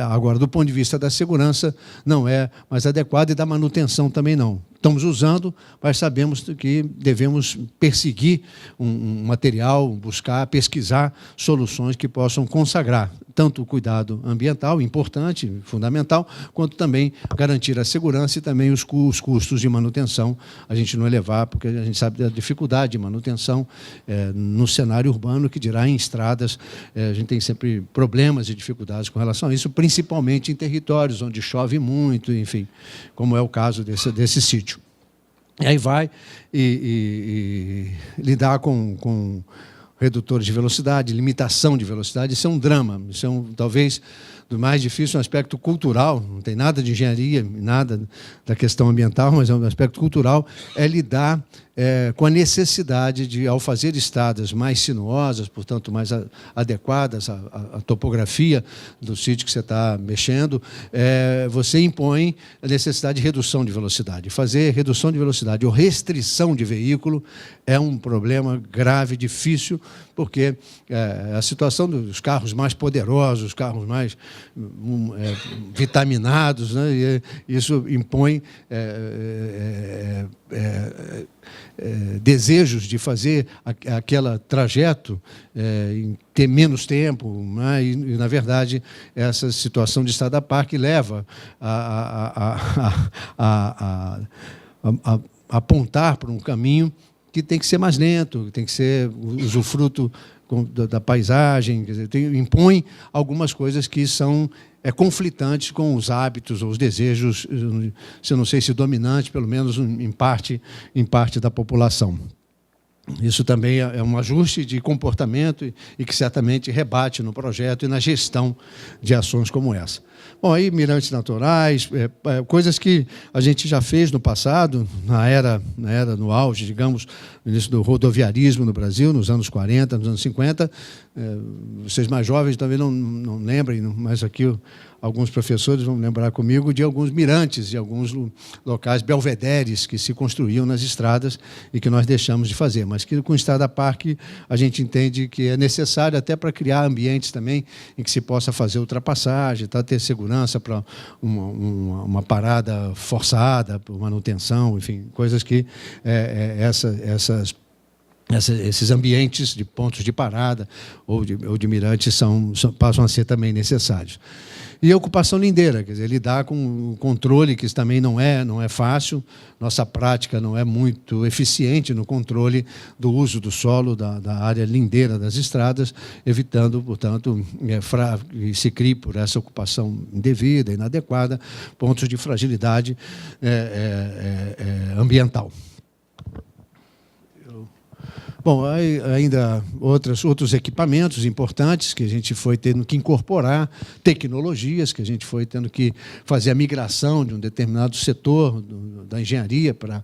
agora, do ponto de vista da segurança, não é mais adequado, e da manutenção também não. Estamos usando, mas sabemos que devemos perseguir um material, buscar, pesquisar soluções que possam consagrar tanto o cuidado ambiental, importante, fundamental, quanto também garantir a segurança e também os custos de manutenção, a gente não elevar, porque a gente sabe da dificuldade de manutenção no cenário urbano, que dirá em estradas, a gente tem sempre problemas e dificuldades com relação a isso, principalmente em territórios onde chove muito, enfim, como é o caso desse sítio. E aí vai e lidar com redutores de velocidade, limitação de velocidade. Isso é um drama, isso é talvez do mais difícil, um aspecto cultural, não tem nada de engenharia, nada da questão ambiental, mas é um aspecto cultural, é lidar com a necessidade de, ao fazer estradas mais sinuosas, portanto, mais adequadas à topografia do sítio que você está mexendo, você impõe a necessidade de redução de velocidade. Fazer redução de velocidade ou restrição de veículo é um problema grave, difícil, porque a situação dos carros mais poderosos, os carros mais vitaminados, né, e isso impõe desejos de fazer aquele trajeto em ter menos tempo, né? E, na verdade, essa situação de estrada parque leva a apontar para um caminho que tem que ser mais lento, tem que ser usufruto da paisagem, quer dizer, impõe algumas coisas que são conflitantes com os hábitos ou os desejos, se eu não sei se dominantes, pelo menos em parte da população. Isso também é um ajuste de comportamento e que certamente rebate no projeto e na gestão de ações como essa. Bom, aí mirantes naturais, coisas que a gente já fez no passado, no auge, digamos, no início do rodoviarismo no Brasil, nos anos 40, nos anos 50. Vocês mais jovens também não lembrem, mas aqui alguns professores vão lembrar comigo de alguns mirantes, de alguns locais belvederes que se construíam nas estradas e que nós deixamos de fazer, mas que com estrada parque a gente entende que é necessário até para criar ambientes também em que se possa fazer ultrapassagem, ter segurança para uma parada forçada, por manutenção, enfim, coisas que esses ambientes de pontos de parada ou de mirantes passam a ser também necessários. E a ocupação lindeira, quer dizer, lidar com o controle, que também não é fácil, nossa prática não é muito eficiente no controle do uso do solo, da área lindeira das estradas, evitando, portanto, que se crie por essa ocupação indevida, inadequada, pontos de fragilidade ambiental. Bom, ainda outros equipamentos importantes que a gente foi tendo que incorporar, tecnologias que a gente foi tendo que fazer a migração de um determinado setor da engenharia para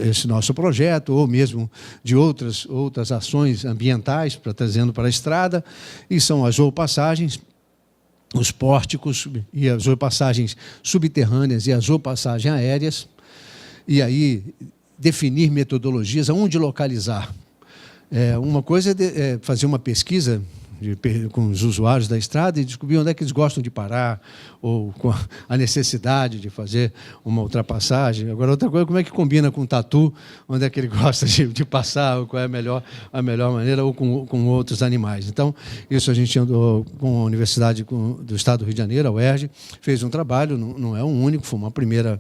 esse nosso projeto, ou mesmo de outras ações ambientais, trazendo para a estrada, e são as zoopassagens, os pórticos, e as zoopassagens subterrâneas e as zoopassagens aéreas, e aí definir metodologias, aonde localizar. Uma coisa é fazer uma pesquisa com os usuários da estrada e descobrir onde é que eles gostam de parar, ou com a necessidade de fazer uma ultrapassagem. Agora, outra coisa, como é que combina com o tatu, onde é que ele gosta de passar, ou qual é a melhor maneira, ou com outros animais. Então, isso a gente andou com a Universidade do Estado do Rio de Janeiro, a UERJ, fez um trabalho, não é um único, foi uma primeira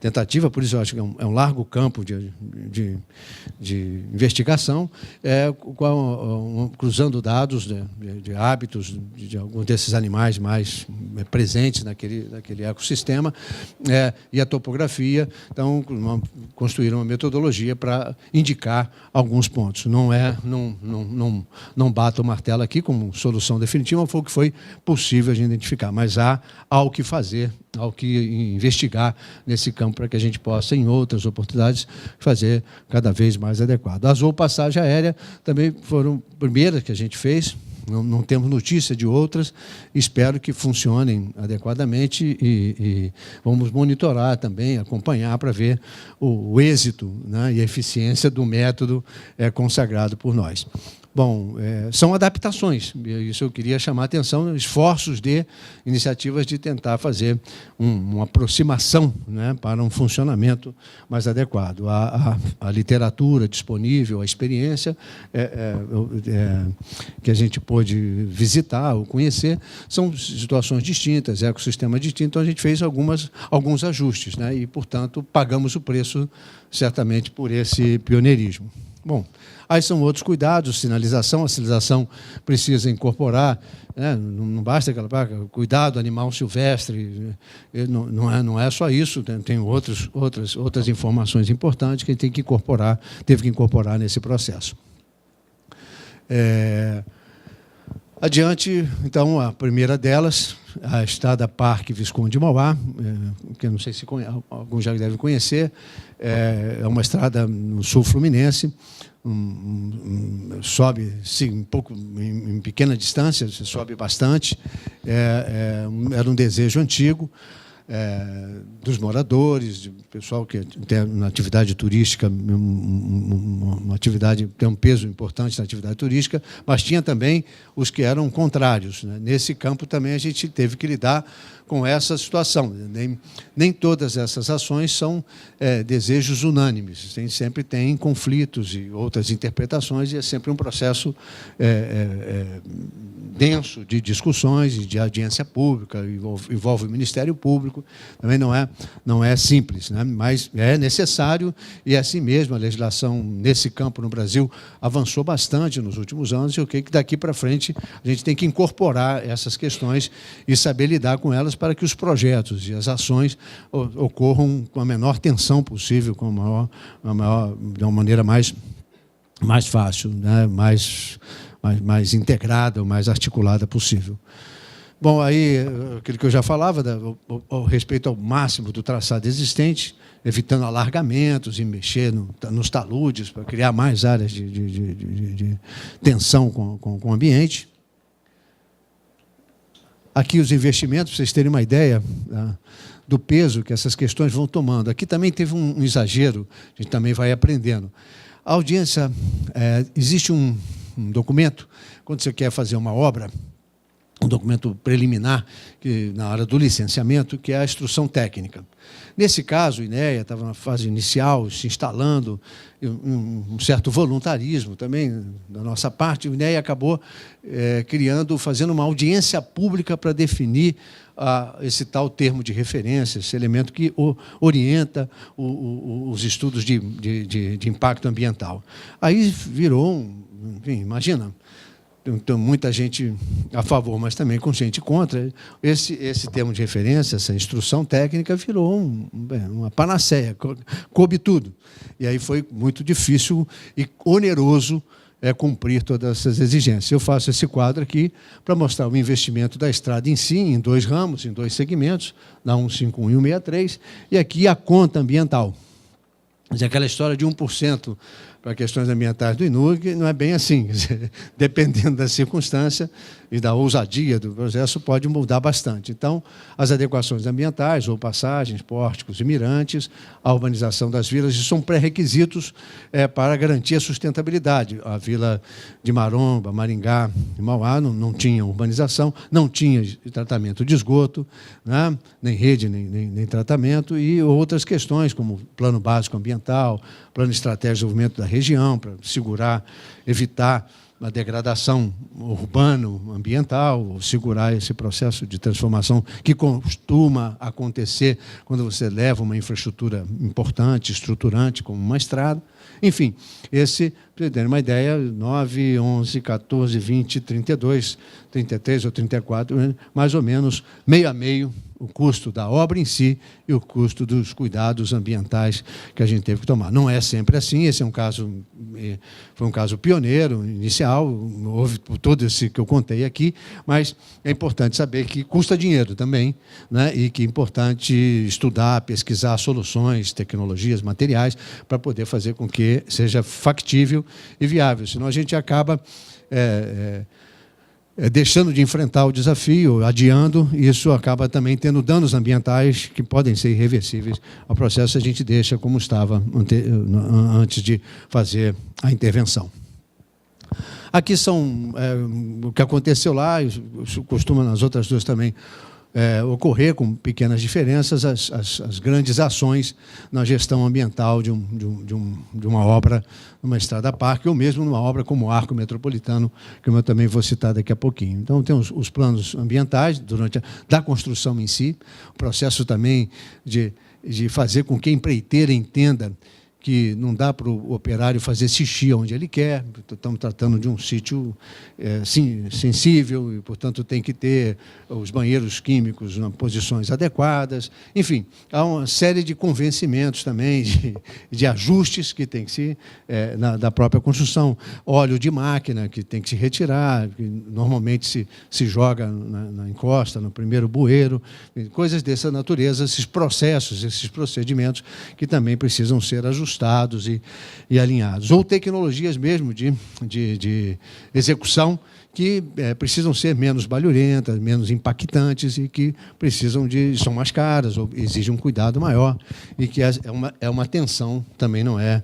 tentativa, por isso eu acho que é um largo campo de investigação, cruzando dados de hábitos de alguns desses animais mais presentes naquele ecossistema, e a topografia. Então, construíram uma metodologia para indicar alguns pontos. Não bata o martelo aqui como solução definitiva, foi o que foi possível a gente identificar, mas há o que fazer, há o que investigar nesse campo para que a gente possa, em outras oportunidades, fazer cada vez mais adequado. A zoopassagem aérea também foram primeiras que a gente fez. Não temos notícia de outras, espero que funcionem adequadamente e vamos monitorar também, acompanhar para ver o êxito, né, e a eficiência do método consagrado por nós. Bom, são adaptações, isso eu queria chamar a atenção, esforços de iniciativas de tentar fazer uma aproximação, né, para um funcionamento mais adequado. A literatura disponível, a experiência que a gente pôde visitar ou conhecer, são situações distintas, ecossistemas distintos, então a gente fez alguns ajustes, né, e, portanto, pagamos o preço, certamente, por esse pioneirismo. Bom, aí são outros cuidados, sinalização. A sinalização precisa incorporar, né, não basta aquela cuidado animal silvestre, não é só isso, tem outras informações importantes que a gente teve que incorporar nesse processo. Adiante, então, a primeira delas, a Estrada Parque Visconde de Mauá, que eu não sei se alguns já devem conhecer, é uma estrada no sul fluminense, sobe sim, um pouco em pequena distância, você sobe bastante, era um desejo antigo, dos moradores, do pessoal que tem na atividade turística, uma atividade tem um peso importante na atividade turística, mas tinha também os que eram contrários, né? Nesse campo também a gente teve que lidar com essa situação. Nem todas essas ações são desejos unânimes, sempre tem conflitos e outras interpretações, e é sempre um processo denso de discussões e de audiência pública, envolve o Ministério Público, também não é simples, né? Mas é necessário, e é assim mesmo. A legislação nesse campo no Brasil avançou bastante nos últimos anos, e eu creio que daqui para frente a gente tem que incorporar essas questões e saber lidar com elas para que os projetos e as ações ocorram com a menor tensão possível, de uma maneira mais fácil, né? mais integrada, mais articulada possível. Bom, aí, aquilo que eu já falava, ao respeito ao máximo do traçado existente, evitando alargamentos e mexer nos taludes para criar mais áreas de tensão com o ambiente. Aqui os investimentos, para vocês terem uma ideia do peso que essas questões vão tomando. Aqui também teve um exagero, a gente também vai aprendendo. A audiência, existe um documento, quando você quer fazer uma obra, um documento preliminar, que, na hora do licenciamento, que é a instrução técnica. Nesse caso, o INEA estava na fase inicial, se instalando, um certo voluntarismo também da nossa parte. O INEA acabou fazendo uma audiência pública para definir esse tal termo de referência, esse elemento que orienta os estudos de impacto ambiental. Aí virou enfim, imagina, tem muita gente a favor, mas também com gente contra. Esse termo de referência, essa instrução técnica, virou uma panaceia, coube tudo. E aí foi muito difícil e oneroso cumprir todas essas exigências. Eu faço esse quadro aqui para mostrar o investimento da estrada em si, em dois ramos, em dois segmentos, na 151 e 163, e aqui a conta ambiental. Mas aquela história de 1% para questões ambientais do INUG não é bem assim. Dependendo da circunstância e da ousadia do processo, pode mudar bastante. Então, as adequações ambientais, ou passagens, pórticos e mirantes, a urbanização das vilas, isso são pré-requisitos para garantir a sustentabilidade. A vila de Maromba, Maringá e Mauá não tinha urbanização, não tinha tratamento de esgoto, né? Nem rede, nem tratamento, e outras questões, como plano básico ambiental, plano estratégico de desenvolvimento da região, para segurar, evitar a degradação urbano-ambiental, segurar esse processo de transformação que costuma acontecer quando você leva uma infraestrutura importante, estruturante, como uma estrada. Enfim, para vocês terem uma ideia, 9, 11, 14, 20, 32, 33 ou 34, mais ou menos meio a meio, o custo da obra em si e o custo dos cuidados ambientais que a gente teve que tomar. Não é sempre assim, esse foi um caso pioneiro, inicial, houve todo esse que eu contei aqui, mas é importante saber que custa dinheiro também, né? E que é importante estudar, pesquisar soluções, tecnologias, materiais, para poder fazer com que seja factível e viável, senão a gente acaba deixando de enfrentar o desafio, adiando, e isso acaba também tendo danos ambientais que podem ser irreversíveis ao processo, a gente deixa como estava antes de fazer a intervenção. Aqui são o que aconteceu lá, isso costuma nas outras duas também ocorrer com pequenas diferenças, as grandes ações na gestão ambiental de uma obra, numa estrada-parque, ou mesmo numa obra como o Arco Metropolitano, que eu também vou citar daqui a pouquinho. Então, tem os planos ambientais da construção em si, o processo também de fazer com que a empreiteira entenda que não dá para o operário fazer xixi onde ele quer, estamos tratando de um sítio sensível e, portanto, tem que ter os banheiros químicos em posições adequadas. Enfim, há uma série de convencimentos também, de ajustes que tem que se da própria construção. Óleo de máquina que tem que se retirar, que normalmente se joga na encosta, no primeiro bueiro, coisas dessa natureza, esses processos, esses procedimentos que também precisam ser ajustados e alinhados. Ou tecnologias mesmo de execução que precisam ser menos barulhentas, menos impactantes e que são mais caras ou exigem um cuidado maior e que é uma atenção, também não é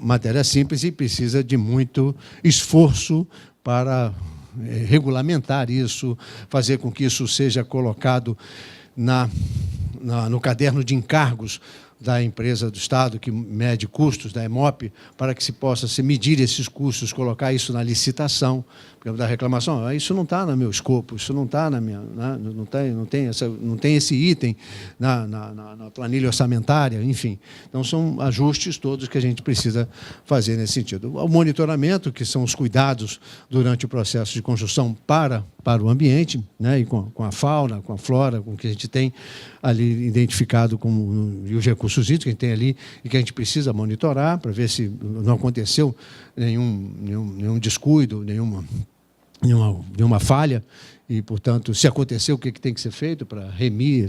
matéria simples e precisa de muito esforço para regulamentar isso, fazer com que isso seja colocado no caderno de encargos da empresa do Estado, que mede custos, da EMOP, para que se possa medir esses custos, colocar isso na licitação, da reclamação. Isso não está no meu escopo, isso não está na minha, não tem esse item na planilha orçamentária, enfim. Então, são ajustes todos que a gente precisa fazer nesse sentido. O monitoramento, que são os cuidados durante o processo de construção para o ambiente, né, e com a fauna, com a flora, com o que a gente tem ali identificado e os recursos hídricos que a gente tem ali e que a gente precisa monitorar para ver se não aconteceu nenhum descuido, nenhuma falha e, portanto, se aconteceu, o que tem que ser feito para remir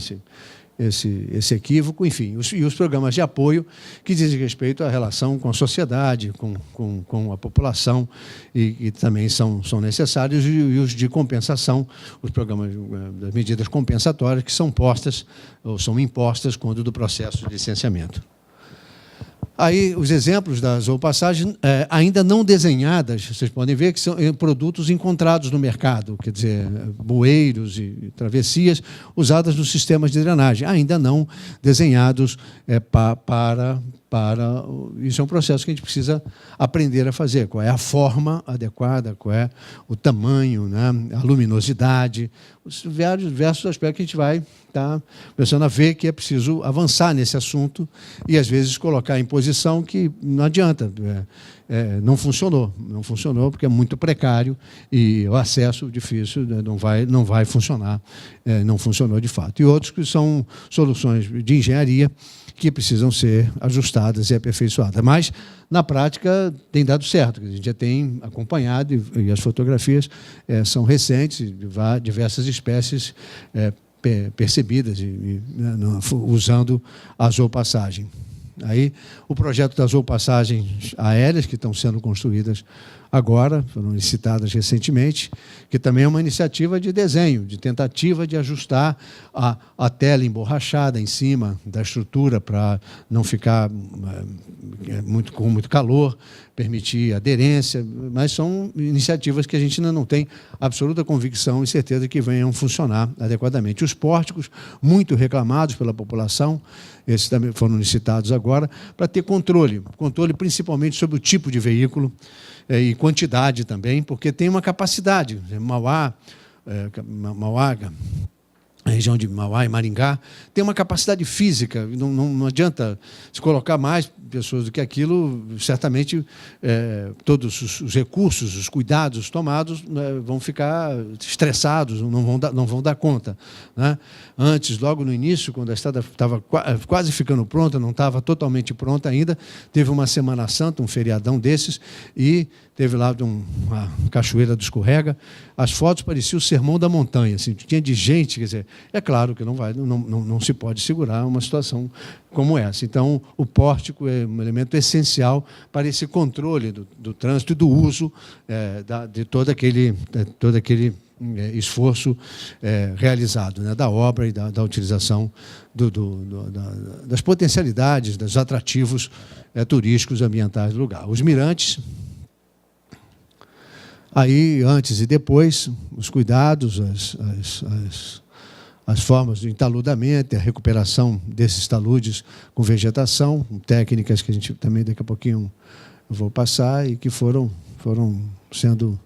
esse equívoco, enfim, e os programas de apoio que dizem respeito à relação com a sociedade, com a população, e também são necessários, e os de compensação, os programas das medidas compensatórias que são postas ou são impostas quando do processo de licenciamento. Aí, os exemplos das zoopassagens ainda não desenhadas, vocês podem ver que são produtos encontrados no mercado, quer dizer, bueiros e travessias usadas nos sistemas de drenagem, ainda não desenhados para... Isso é um processo que a gente precisa aprender a fazer. Qual é a forma adequada, qual é o tamanho, né, a luminosidade, os diversos aspectos que a gente vai estar começando a ver que é preciso avançar nesse assunto e, às vezes, colocar em posição que não adianta. Não funcionou porque é muito precário e o acesso difícil, não vai funcionar, não funcionou de fato. E outros que são soluções de engenharia que precisam ser ajustadas e aperfeiçoadas. Mas, na prática, tem dado certo. A gente já tem acompanhado e as fotografias são recentes, diversas espécies percebidas usando a zoopassagem. Aí, o projeto das zoopassagens aéreas, que estão sendo construídas agora, foram licitadas recentemente, que também é uma iniciativa de desenho, de tentativa de ajustar a tela emborrachada em cima da estrutura para não ficar com muito calor, permitir aderência, mas são iniciativas que a gente ainda não tem absoluta convicção e certeza que venham funcionar adequadamente. Os pórticos, muito reclamados pela população, esses também foram licitados agora, para ter controle principalmente sobre o tipo de veículo, e quantidade também, porque tem uma capacidade. Mauá, a região de Mauá e Maringá, tem uma capacidade física, não adianta se colocar mais pessoas do que aquilo, certamente todos os recursos, os cuidados tomados vão ficar estressados, não vão dar conta. Né? Antes, logo no início, quando a estrada estava quase ficando pronta, não estava totalmente pronta ainda, teve uma Semana Santa, um feriadão desses, e teve lá uma cachoeira do Escorrega, as fotos pareciam o Sermão da Montanha, assim, tinha de gente, quer dizer, é claro que não se pode segurar uma situação como essa. Então, o pórtico é um elemento essencial para esse controle do trânsito e do uso de todo aquele esforço realizado, né, da obra e da utilização das potencialidades, dos atrativos turísticos ambientais do lugar. Os mirantes, aí, antes e depois, os cuidados, as formas do entaludamento, a recuperação desses taludes com vegetação, técnicas que a gente também daqui a pouquinho eu vou passar e que foram sendo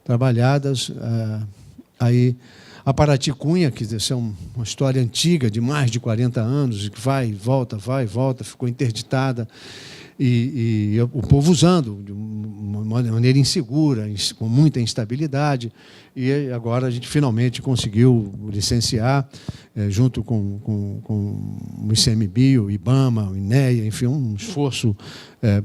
trabalhadas. Aí A Paraty-Cunha, que é uma história antiga, de mais de 40 anos, que vai e volta, ficou interditada, e o povo usando de uma maneira insegura, com muita instabilidade, e agora a gente finalmente conseguiu licenciar, junto com o ICMBio, o IBAMA, o INEA, enfim, um esforço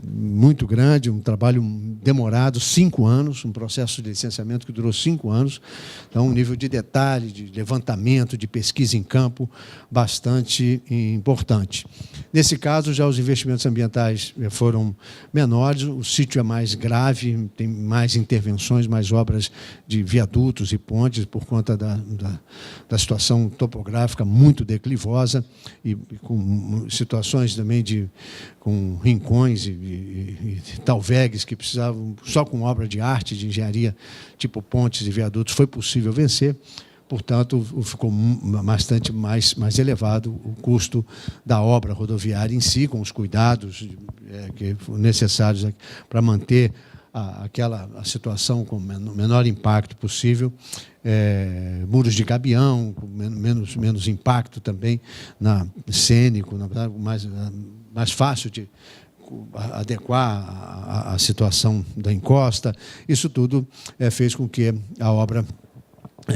muito grande, um trabalho demorado, 5 anos, um processo de licenciamento que durou 5 anos, então um nível de detalhe, de levantamento, de pesquisa em campo bastante importante. Nesse caso, já os investimentos ambientais foram menores, o sítio é mais grave, tem mais intervenções, mais obras de viadutos e pontes por conta da situação topográfica muito declivosa e com situações também com rincões e talvegues que precisavam, só com obra de arte, de engenharia, tipo pontes e viadutos, foi possível vencer. Portanto, ficou bastante mais elevado o custo da obra rodoviária em si, com os cuidados que foram necessários para manter a situação com o menor impacto possível, muros de gabião, com menos impacto também cênico, mais fácil de adequar a situação da encosta. Isso tudo fez com que a obra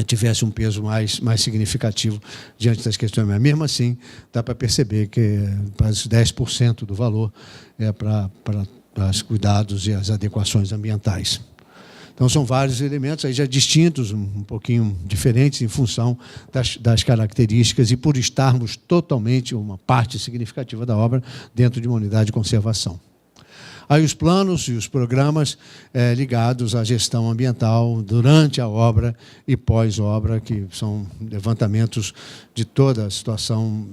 tivesse um peso mais significativo diante das questões. Mas, mesmo assim, dá para perceber que quase 10% do valor é para os cuidados e as adequações ambientais. Então, são vários elementos aí já distintos, um pouquinho diferentes em função das características e por estarmos totalmente, uma parte significativa da obra, dentro de uma unidade de conservação. Aí os planos e os programas ligados à gestão ambiental durante a obra e pós-obra, que são levantamentos de toda a situação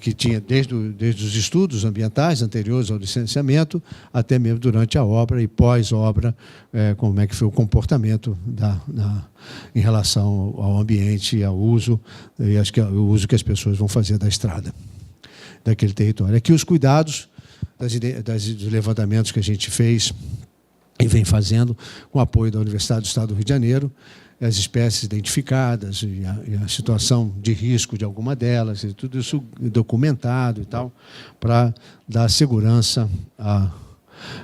que tinha desde os estudos ambientais anteriores ao licenciamento, até mesmo durante a obra e pós-obra, como é que foi o comportamento em relação ao ambiente e ao uso, e acho que o uso que as pessoas vão fazer da estrada, daquele território. Aqui os cuidados dos levantamentos que a gente fez e vem fazendo com o apoio da Universidade do Estado do Rio de Janeiro, as espécies identificadas e a situação de risco de alguma delas, e tudo isso documentado e tal, para dar segurança a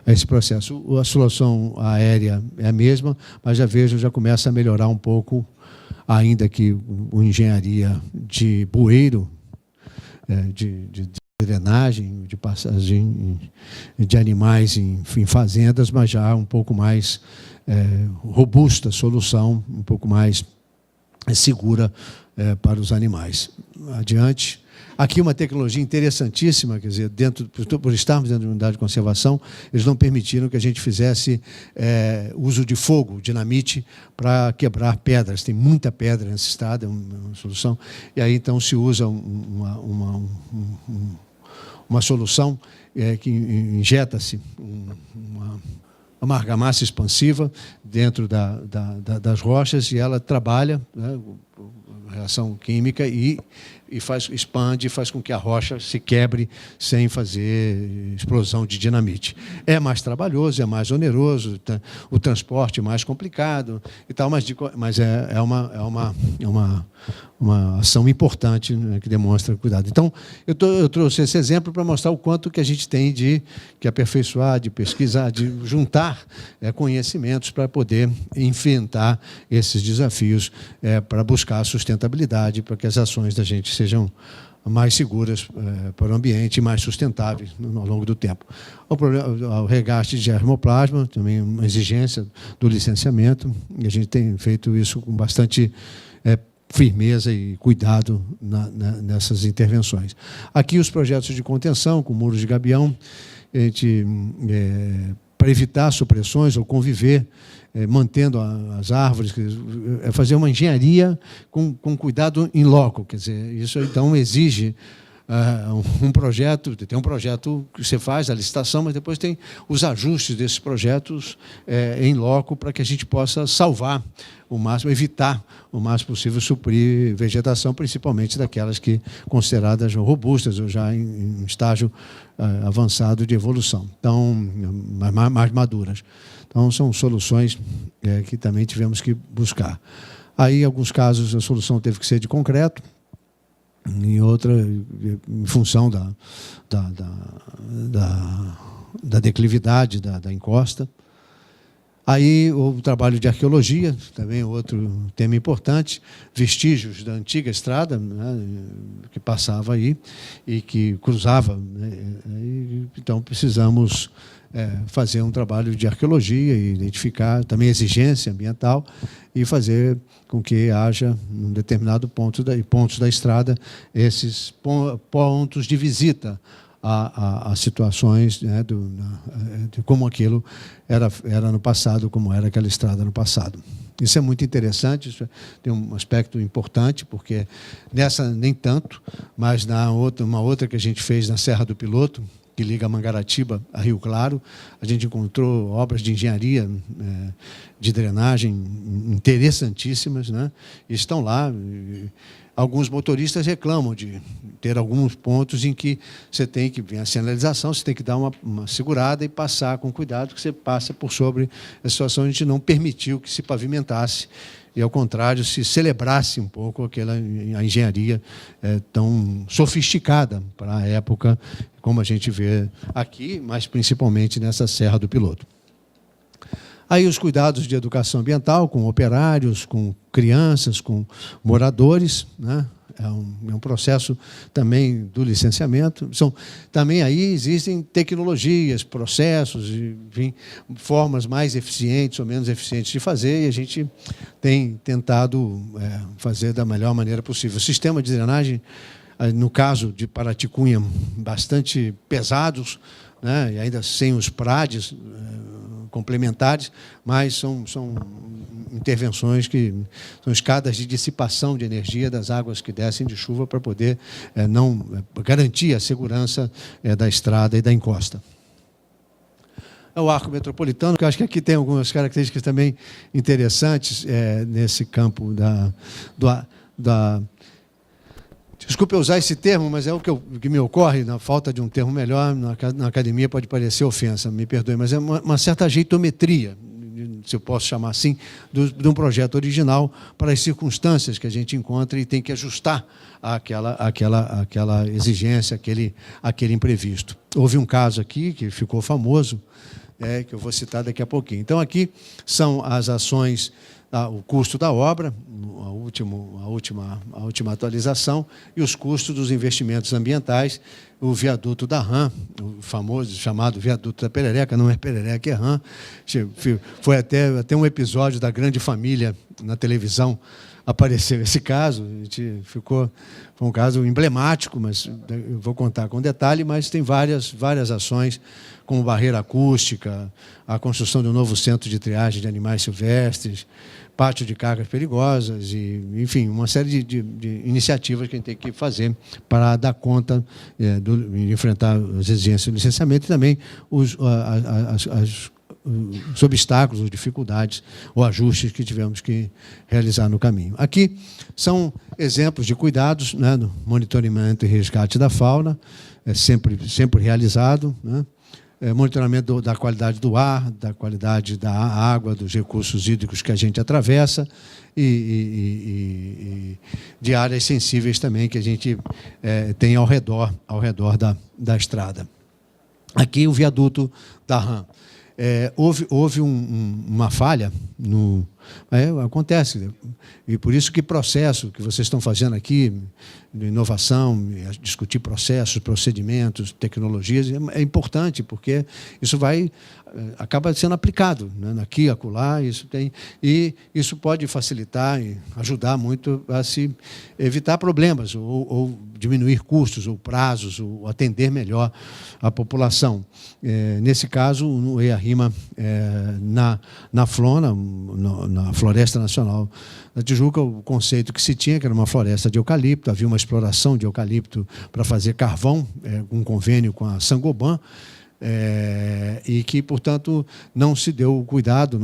esse processo. A solução aérea é a mesma, mas já começa a melhorar um pouco, ainda que a engenharia de bueiro, de drenagem, de passagem de animais em fazendas, mas já um pouco mais robusta solução, um pouco mais segura para os animais. Adiante. Aqui uma tecnologia interessantíssima, quer dizer, por estarmos dentro de uma unidade de conservação, eles não permitiram que a gente fizesse uso de fogo, dinamite, para quebrar pedras. Tem muita pedra nessa estrada, é uma solução. E aí, então, se usa uma solução que injeta-se uma argamassa expansiva dentro das rochas e ela trabalha, né, reação química e expande, faz com que a rocha se quebre sem fazer explosão de dinamite. É mais trabalhoso, é mais oneroso, o transporte é mais complicado e tal, mas é uma ação importante, né, que demonstra cuidado. Então, eu trouxe esse exemplo para mostrar o quanto que a gente tem de aperfeiçoar, de pesquisar, de juntar conhecimentos para poder enfrentar esses desafios, para buscar a sustentabilidade, para que as ações da gente sejam mais seguras para o ambiente e mais sustentáveis ao longo do tempo. O regaste de germoplasma, também uma exigência do licenciamento, e a gente tem feito isso com bastante firmeza e cuidado nessas intervenções. Aqui os projetos de contenção, com muros de gabião, para evitar supressões ou conviver, mantendo as árvores, fazer uma engenharia com cuidado in loco, quer dizer, isso então exige um projeto, tem um projeto que você faz, a licitação, mas depois tem os ajustes desses projetos em loco para que a gente possa salvar o máximo, evitar o máximo possível suprir vegetação, principalmente daquelas que consideradas robustas ou já em estágio avançado de evolução, então mais maduras. Então, são soluções que também tivemos que buscar. Aí, em alguns casos, a solução teve que ser de concreto, em outra, em função da declividade da encosta. Aí houve o trabalho de arqueologia, também outro tema importante, vestígios da antiga estrada, né, que passava aí e que cruzava, né, então precisamos fazer um trabalho de arqueologia e identificar também exigência ambiental e fazer com que haja, em determinado pontos da estrada, esses pontos de visita a situações, né, de como aquilo era no passado, como era aquela estrada no passado. Isso é muito interessante, isso tem um aspecto importante, porque nessa nem tanto, mas uma outra que a gente fez na Serra do Piloto, que liga Mangaratiba a Rio Claro, a gente encontrou obras de engenharia, de drenagem interessantíssimas, né? E estão lá. Alguns motoristas reclamam de ter alguns pontos em que você tem que vir a sinalização, você tem que dar uma segurada e passar com cuidado, que você passa por sobre a situação. A gente não permitiu que se pavimentasse e, ao contrário, se celebrasse um pouco a engenharia tão sofisticada para a época, como a gente vê aqui, mas principalmente nessa Serra do Piloto. Aí os cuidados de educação ambiental, com operários, com crianças, com moradores, né? É um processo também do licenciamento. Também aí existem tecnologias, processos, enfim, formas mais eficientes ou menos eficientes de fazer, e a gente tem tentado fazer da melhor maneira possível. O sistema de drenagem, no caso de Paraticunha, bastante pesados, né? E ainda sem os PRADs complementares, mas são intervenções que são escadas de dissipação de energia das águas que descem de chuva para poder garantir a segurança da estrada e da encosta. O arco metropolitano, que eu acho que aqui tem algumas características também interessantes nesse campo Desculpe eu usar esse termo, mas é o que me ocorre, na falta de um termo melhor, na academia pode parecer ofensa, me perdoe, mas é uma certa jeitometria, se eu posso chamar assim, de um projeto original para as circunstâncias que a gente encontra e tem que ajustar aquela exigência, aquele imprevisto. Houve um caso aqui que ficou famoso, que eu vou citar daqui a pouquinho. Então, aqui são as ações, o custo da obra, a última atualização, e os custos dos investimentos ambientais, o viaduto da RAM, o famoso chamado viaduto da Perereca, não é Perereca, é RAM. Foi até um episódio da Grande Família na televisão, apareceu esse caso, foi um caso emblemático, mas eu vou contar com detalhe, mas tem várias ações, como barreira acústica, a construção de um novo centro de triagem de animais silvestres, pátio de cargas perigosas, e, enfim, uma série de iniciativas que a gente tem que fazer para dar conta de enfrentar as exigências do licenciamento e também os obstáculos, as dificuldades ou ajustes que tivemos que realizar no caminho. Aqui são exemplos de cuidados, né, no monitoramento e resgate da fauna, sempre realizado, né? Monitoramento da qualidade do ar, da qualidade da água, dos recursos hídricos que a gente atravessa e de áreas sensíveis também que a gente tem ao redor da estrada. Aqui o viaduto da RAM. Houve uma falha, acontece, e por isso que processo que vocês estão fazendo aqui, de inovação, discutir processos, procedimentos, tecnologias, é importante, porque isso acaba sendo aplicado, né, aqui, acolá, e isso pode facilitar e ajudar muito a se evitar problemas, ou diminuir custos, ou prazos, ou atender melhor a população. Nesse caso, no EIA-RIMA, na FLONA, na Floresta Nacional da Tijuca, o conceito que se tinha, que era uma floresta de eucalipto, havia uma exploração de eucalipto para fazer carvão, um convênio com a Sangoban, e que, portanto, não se teve o cuidado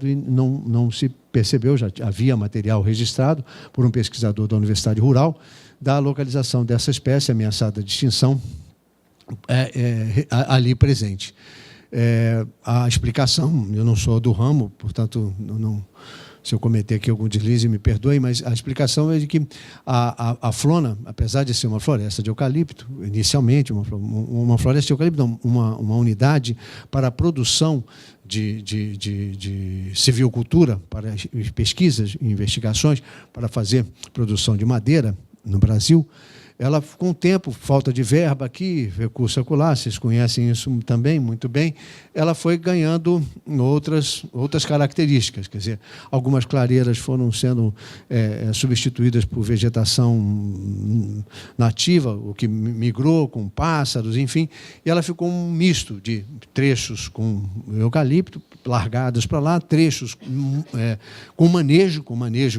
e não se percebeu, já havia material registrado por um pesquisador da Universidade Rural, da localização dessa espécie ameaçada de extinção ali presente. A explicação, eu não sou do ramo, portanto, não Se eu cometer aqui algum deslize, me perdoe, mas a explicação é de que a Flona, apesar de ser uma floresta de eucalipto, inicialmente uma floresta de eucalipto, não, uma unidade para a produção de silvicultura, para pesquisas e investigações, para fazer produção de madeira no Brasil, ela, com o tempo, falta de verba aqui, recurso acolá, vocês conhecem isso também muito bem, ela foi ganhando outras características. Quer dizer, algumas clareiras foram sendo substituídas por vegetação nativa, o que migrou com pássaros, enfim, e ela ficou um misto de trechos com eucalipto, largados para lá, trechos com manejo,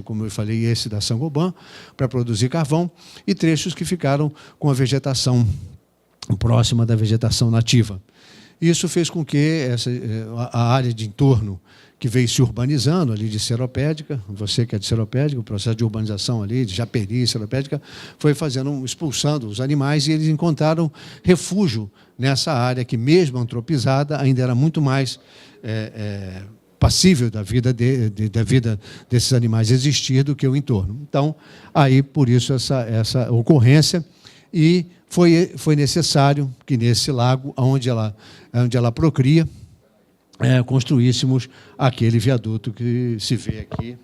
como eu falei, esse da Saint-Gobain, para produzir carvão, e trechos que ficaram com a vegetação próxima da vegetação nativa. Isso fez com que a área de entorno, que veio se urbanizando ali de Seropédica, você que é de Seropédica, o processo de urbanização ali, de Japeri, Seropédica, foi expulsando os animais, e eles encontraram refúgio nessa área que, mesmo antropizada, ainda era muito mais passível da vida desses animais existir do que o entorno. Então, aí, por isso, essa ocorrência, e foi necessário que, nesse lago, onde ela procria, construíssemos aquele viaduto que se vê aqui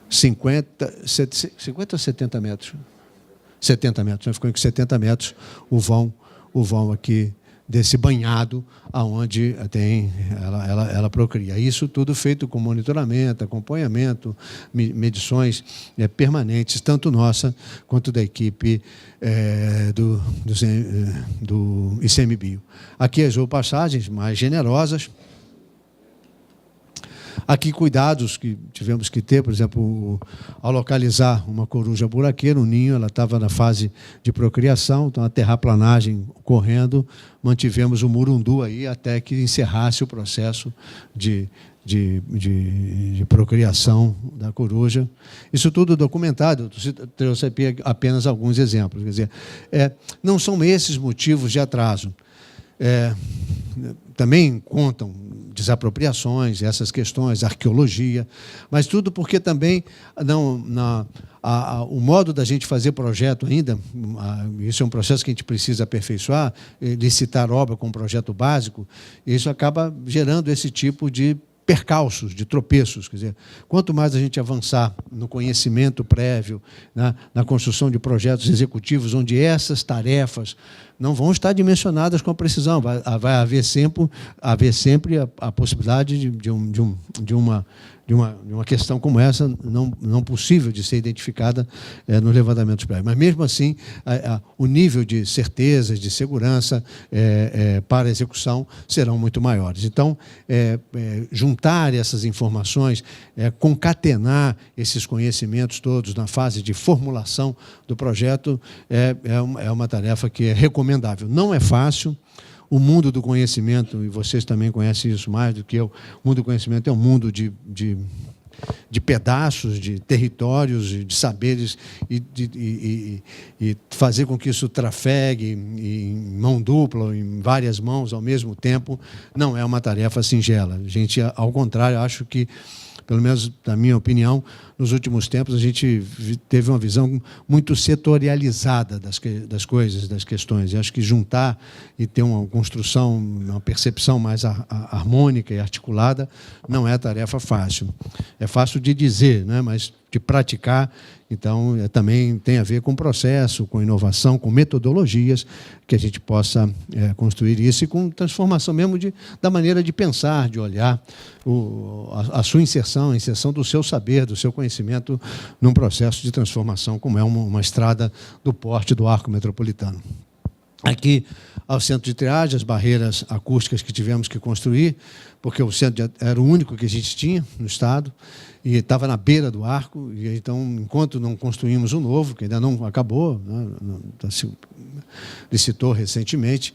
50 ou 70 metros? 70 metros, né? Ficou em 70 metros o vão aqui desse banhado aonde ela procria. Isso tudo feito com monitoramento, acompanhamento, medições permanentes, tanto nossa quanto da equipe do ICMBio. Aqui as passagens mais generosas. Aqui, cuidados que tivemos que ter, por exemplo, ao localizar uma coruja buraqueira, um ninho, ela estava na fase de procriação, então a terraplanagem ocorrendo, mantivemos o murundu aí até que encerrasse o processo de procriação da coruja. Isso tudo documentado, eu trouxe aqui apenas alguns exemplos. Quer dizer, não são esses motivos de atraso. Também contam desapropriações, essas questões, arqueologia, mas tudo porque também o modo da gente fazer projeto ainda, isso é um processo que a gente precisa aperfeiçoar, licitar obra com um projeto básico, isso acaba gerando esse tipo de percalços, de tropeços. Quer dizer, quanto mais a gente avançar no conhecimento prévio, na construção de projetos executivos, onde essas tarefas não vão estar dimensionadas com precisão, vai haver sempre a possibilidade de uma questão como essa não possível de ser identificada nos levantamentos prévios. Mas, mesmo assim, o nível de certeza, de segurança para a execução serão muito maiores. Então, juntar essas informações, concatenar esses conhecimentos todos na fase de formulação do projeto é uma tarefa que é recomendável. Não é fácil. O mundo do conhecimento, e vocês também conhecem isso mais do que eu, o mundo do conhecimento é um mundo de pedaços, de territórios, de saberes, e fazer com que isso trafegue em mão dupla, em várias mãos ao mesmo tempo, não é uma tarefa singela. A gente, ao contrário, acho que, pelo menos na minha opinião, nos últimos tempos a gente teve uma visão muito setorializada das coisas, das questões. E acho que juntar e ter uma construção, uma percepção mais harmônica e articulada não é tarefa fácil. É fácil de dizer, né? Mas de praticar, então, também tem a ver com processo, com inovação, com metodologias, que a gente possa construir isso, e com transformação mesmo da maneira de pensar, de olhar a sua inserção, a inserção do seu saber, do seu conhecimento num processo de transformação, como é uma estrada do porte do arco metropolitano. Aqui, ao centro de triagem, as barreiras acústicas que tivemos que construir, porque o centro era o único que a gente tinha no estado, e estava na beira do arco, e então, enquanto não construímos o novo, que ainda não acabou, né, se licitou recentemente,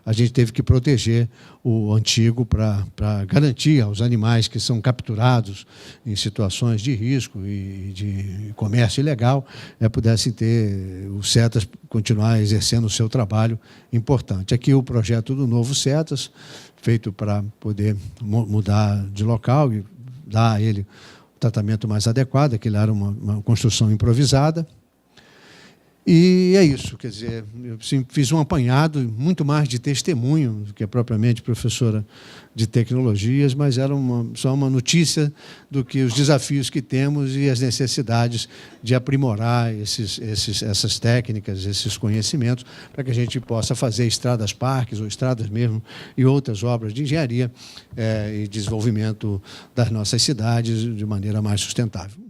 a gente teve que proteger o antigo para garantir aos animais que são capturados em situações de risco e de comércio ilegal, pudessem ter os CETAS continuar exercendo o seu trabalho importante. Aqui o projeto do novo CETAS, feito para poder mudar de local e dar a ele o tratamento mais adequado. Aquilo era uma construção improvisada. E é isso, quer dizer, eu fiz um apanhado, muito mais de testemunho do que propriamente professora de tecnologias, mas era só uma notícia do que os desafios que temos e as necessidades de aprimorar essas técnicas, esses conhecimentos, para que a gente possa fazer estradas parques ou estradas mesmo e outras obras de engenharia e desenvolvimento das nossas cidades de maneira mais sustentável.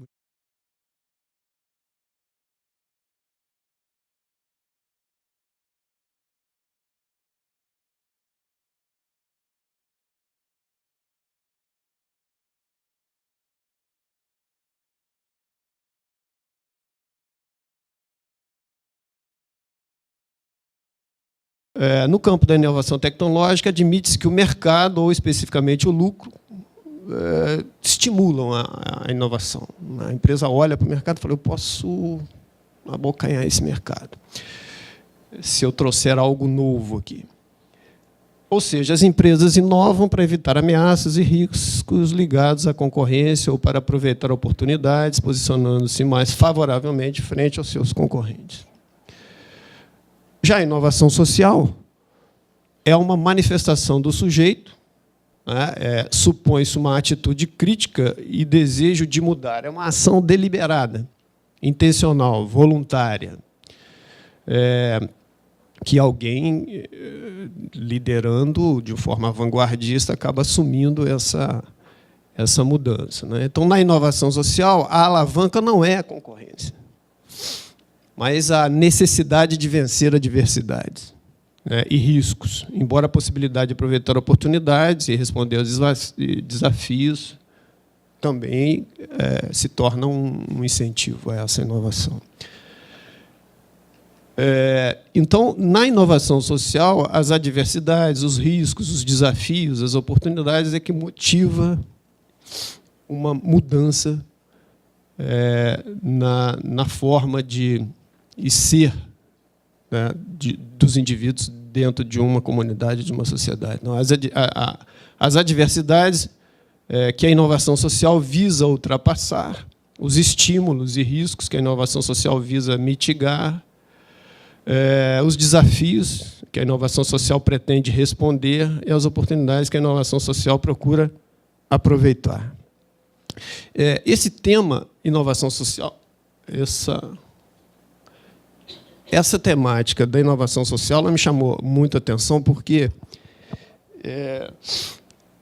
No campo da inovação tecnológica, admite-se que o mercado, ou especificamente o lucro, estimulam a inovação. A empresa olha para o mercado e fala, eu posso abocanhar esse mercado, se eu trouxer algo novo aqui. Ou seja, as empresas inovam para evitar ameaças e riscos ligados à concorrência ou para aproveitar oportunidades, posicionando-se mais favoravelmente frente aos seus concorrentes. Já a inovação social é uma manifestação do sujeito, né? Supõe-se uma atitude crítica e desejo de mudar. É uma ação deliberada, intencional, voluntária, que alguém, liderando de forma vanguardista, acaba assumindo essa mudança, né? Então, na inovação social, a alavanca não é a concorrência, mas a necessidade de vencer adversidades, né, e riscos, embora a possibilidade de aproveitar oportunidades e responder aos desafios também se torna um incentivo a essa inovação. Então, na inovação social, as adversidades, os riscos, os desafios, as oportunidades é que motiva uma mudança na forma de ser, né, dos indivíduos dentro de uma comunidade, de uma sociedade. Então, as adversidades que a inovação social visa ultrapassar, os estímulos e riscos que a inovação social visa mitigar, os desafios que a inovação social pretende responder e as oportunidades que a inovação social procura aproveitar. Esse tema, inovação social, essa temática da inovação social, ela me chamou muita atenção porque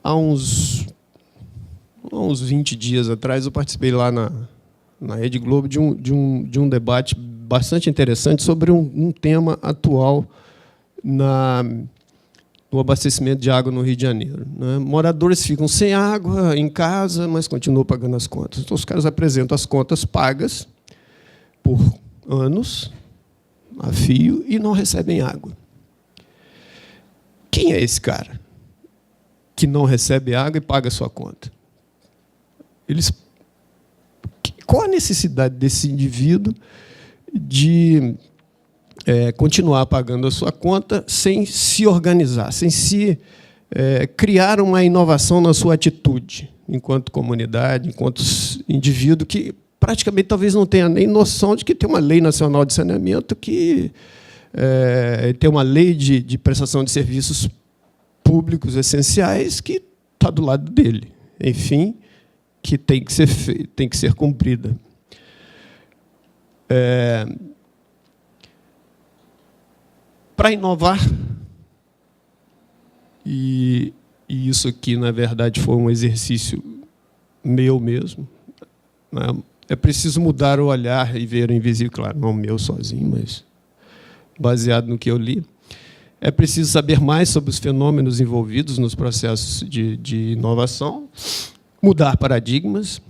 há uns 20 dias atrás eu participei lá na Rede Globo de um debate bastante interessante sobre um tema atual no abastecimento de água no Rio de Janeiro, né? Moradores ficam sem água em casa, mas continuam pagando as contas. Então, os caras apresentam as contas pagas por anos, a fio, e não recebem água. Quem é esse cara que não recebe água e paga a sua conta? Qual a necessidade desse indivíduo de continuar pagando a sua conta sem se organizar, sem criar uma inovação na sua atitude, enquanto comunidade, enquanto indivíduo que praticamente talvez não tenha nem noção de que tem uma lei nacional de saneamento, que tem uma lei de prestação de serviços públicos essenciais que está do lado dele, enfim, que tem que ser cumprida. Para inovar, e isso aqui, na verdade, foi um exercício meu mesmo, né? É preciso mudar o olhar e ver o invisível, claro, não meu sozinho, mas baseado no que eu li. É preciso saber mais sobre os fenômenos envolvidos nos processos de inovação, mudar paradigmas.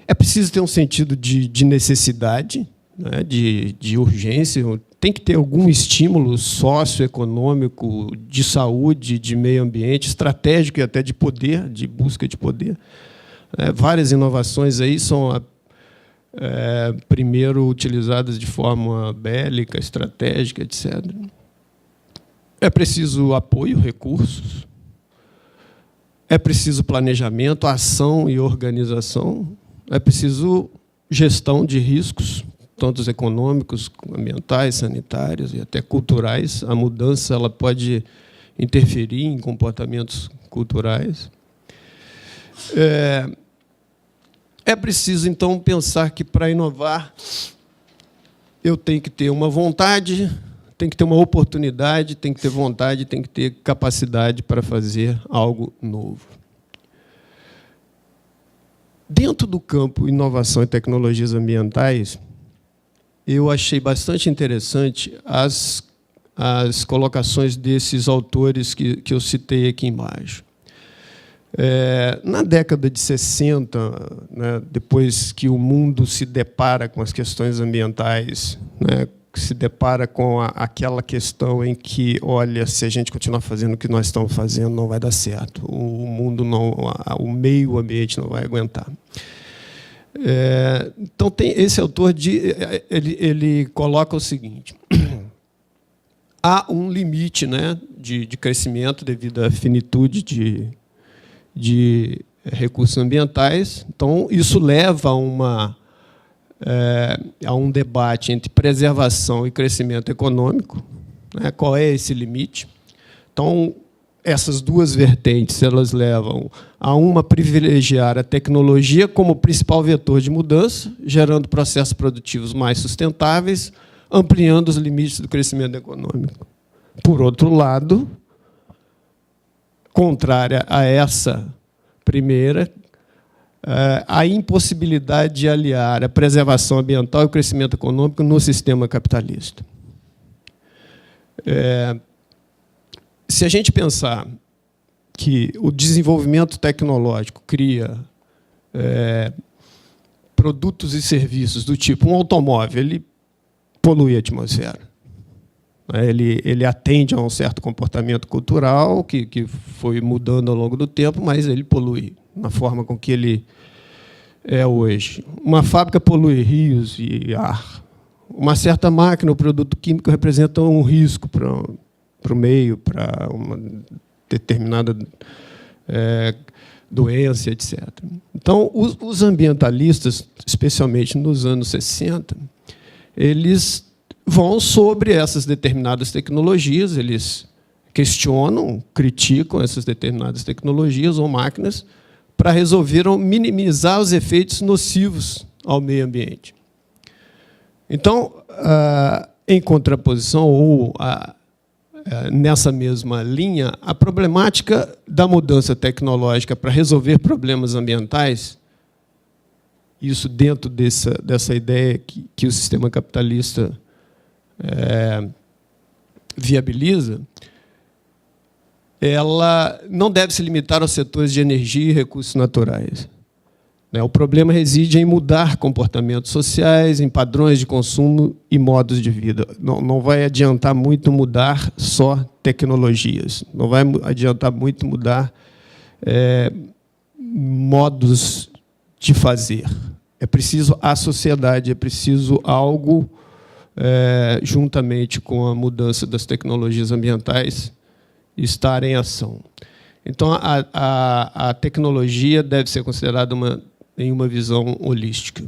É preciso ter um sentido de necessidade, né, de urgência. Tem que ter algum estímulo socioeconômico, de saúde, de meio ambiente, estratégico e até de poder, de busca de poder. Várias inovações aí são primeiro utilizadas de forma bélica, estratégica, etc. É preciso apoio, recursos. é preciso planejamento, ação e organização, é preciso gestão de riscos, tanto econômicos, ambientais, sanitários e até culturais. A mudança ela pode interferir em comportamentos culturais. É preciso, então, pensar que, para inovar, eu tenho que ter uma vontade, tenho que ter uma oportunidade, tenho que ter vontade, tenho que ter capacidade para fazer algo novo. Dentro do campo inovação e tecnologias ambientais, eu achei bastante interessante as colocações desses autores que eu citei aqui embaixo. Na década de 60, né, depois que o mundo se depara com as questões ambientais, né, se depara com aquela questão em que, olha, se a gente continuar fazendo o que nós estamos fazendo, não vai dar certo. O mundo não, o meio ambiente não vai aguentar. Então, tem esse autor, ele coloca o seguinte: há um limite, né, de crescimento devido à finitude de recursos ambientais. Então, isso leva a um debate entre preservação e crescimento econômico, né? Qual é esse limite? Então, essas duas vertentes elas levam a uma privilegiar a tecnologia como principal vetor de mudança, gerando processos produtivos mais sustentáveis, ampliando os limites do crescimento econômico. Por outro lado, contrária a essa primeira, a impossibilidade de aliar a preservação ambiental e o crescimento econômico no sistema capitalista. Se a gente pensar que o desenvolvimento tecnológico cria produtos e serviços do tipo um automóvel, ele polui a atmosfera. Ele atende a um certo comportamento cultural que foi mudando ao longo do tempo, mas ele polui na forma com que ele é hoje. Uma fábrica polui rios e ar. Uma certa máquina ou produto químico representa um risco para o meio, para uma determinada doença, etc. Então, os ambientalistas, especialmente nos anos 60, eles vão sobre essas determinadas tecnologias, eles questionam, criticam essas determinadas tecnologias ou máquinas para resolver minimizar os efeitos nocivos ao meio ambiente. Então, em contraposição, ou nessa mesma linha, a problemática da mudança tecnológica para resolver problemas ambientais, isso dentro dessa ideia que o sistema capitalista viabiliza, ela não deve se limitar aos setores de energia e recursos naturais. O problema reside em mudar comportamentos sociais, em padrões de consumo e modos de vida. Não vai adiantar muito mudar só tecnologias, não vai adiantar muito mudar modos de fazer. É preciso a sociedade, é preciso algo, juntamente com a mudança das tecnologias ambientais, estar em ação. Então, a tecnologia deve ser considerada em uma visão holística.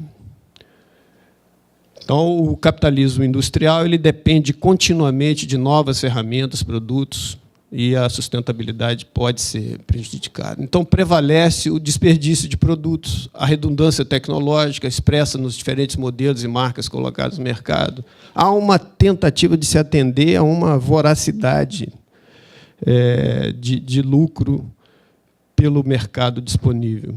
Então, o capitalismo industrial ele depende continuamente de novas ferramentas, produtos, e a sustentabilidade pode ser prejudicada. Então, prevalece o desperdício de produtos, a redundância tecnológica expressa nos diferentes modelos e marcas colocados no mercado. Há uma tentativa de se atender a uma voracidade de lucro pelo mercado disponível.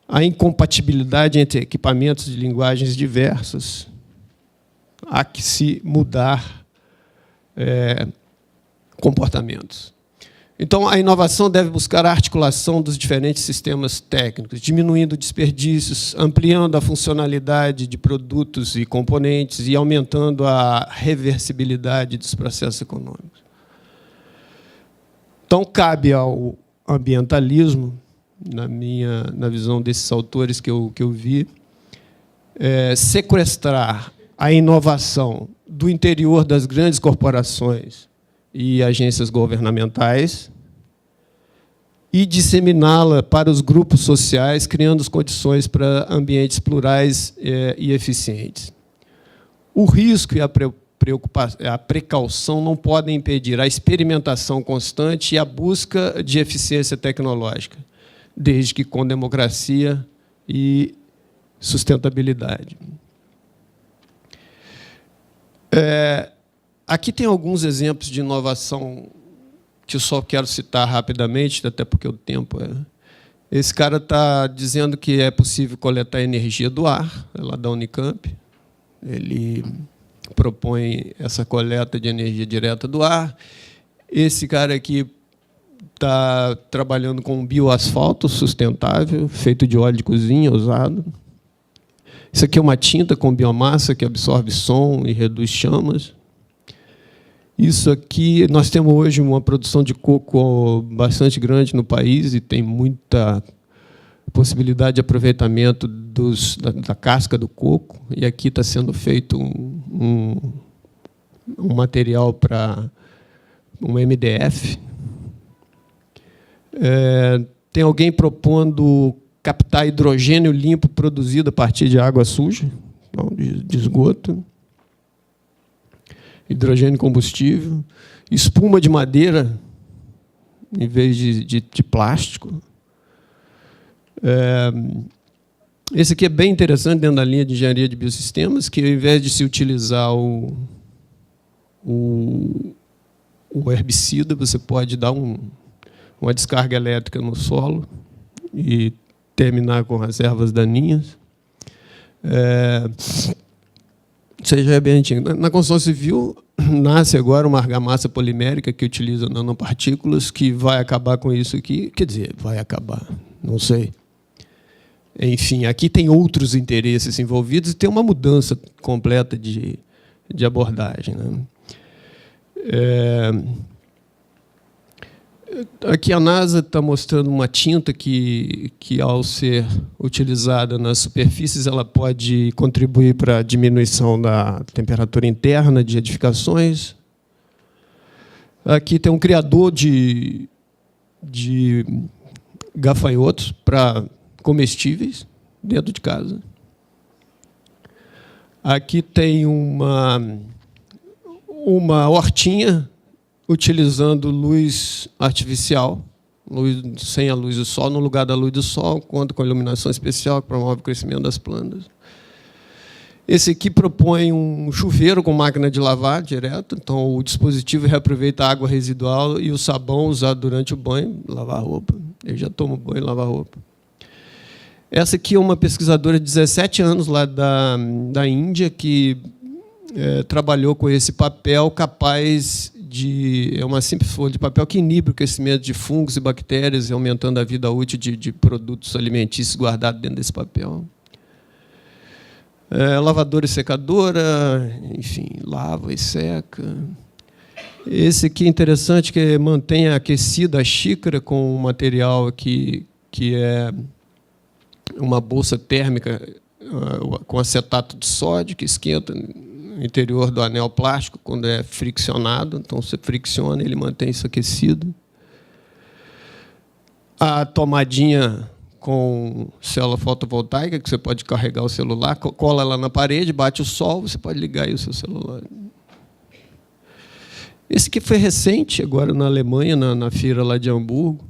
A incompatibilidade entre equipamentos de linguagens diversas. Há que se mudar comportamentos. Então, a inovação deve buscar a articulação dos diferentes sistemas técnicos, diminuindo desperdícios, ampliando a funcionalidade de produtos e componentes e aumentando a reversibilidade dos processos econômicos. Então, cabe ao ambientalismo, na visão desses autores que eu vi, sequestrar a inovação do interior das grandes corporações e agências governamentais e disseminá-la para os grupos sociais, criando as condições para ambientes plurais e eficientes. O risco e a precaução não podem impedir a experimentação constante e a busca de eficiência tecnológica, desde que com democracia e sustentabilidade. Aqui tem alguns exemplos de inovação que eu só quero citar rapidamente, até porque o tempo é... Esse cara está dizendo que é possível coletar energia do ar, é lá da Unicamp. Ele propõe essa coleta de energia direta do ar. Esse cara aqui está trabalhando com bioasfalto sustentável, feito de óleo de cozinha usado. Isso aqui é uma tinta com biomassa que absorve som e reduz chamas. Isso aqui, nós temos hoje uma produção de coco bastante grande no país e tem muita possibilidade de aproveitamento da casca do coco. E aqui está sendo feito um material para um MDF. Tem alguém propondo captar hidrogênio limpo produzido a partir de água suja, de esgoto. Hidrogênio combustível, espuma de madeira em vez de plástico. Esse aqui é bem interessante dentro da linha de engenharia de biosistemas, que ao invés de se utilizar o herbicida, você pode dar uma descarga elétrica no solo e terminar com reservas daninhas. Isso já é bem antigo. Na construção civil, nasce agora uma argamassa polimérica que utiliza nanopartículas, que vai acabar com isso aqui. Quer dizer, vai acabar, não sei. Enfim, aqui tem outros interesses envolvidos e tem uma mudança completa de abordagem, né? Aqui a NASA está mostrando uma tinta que, ao ser utilizada nas superfícies, ela pode contribuir para a diminuição da temperatura interna de edificações. Aqui tem um criador de gafanhotos para comestíveis dentro de casa. Aqui tem uma hortinha utilizando luz artificial, sem a luz do sol, no lugar da luz do sol, conta com a iluminação especial que promove o crescimento das plantas. Esse aqui propõe um chuveiro com máquina de lavar direto, então o dispositivo reaproveita a água residual e o sabão usado durante o banho, lavar roupa. Eu já tomo banho e lavar roupa. Essa aqui é uma pesquisadora de 17 anos lá da Índia que trabalhou com esse papel capaz é uma simples folha de papel que inibe o crescimento de fungos e bactérias, aumentando a vida útil de produtos alimentícios guardados dentro desse papel. Lavadora e secadora, enfim, lava e seca. Esse aqui é interessante, que mantém aquecida a xícara com um material que é uma bolsa térmica com acetato de sódio, que esquenta no interior do anel plástico quando é friccionado. Então, você fricciona, ele mantém isso aquecido. A tomadinha com célula fotovoltaica, que você pode carregar o celular, cola ela na parede, bate o sol, você pode ligar aí o seu celular. Esse que foi recente, agora na Alemanha, na feira lá de Hamburgo,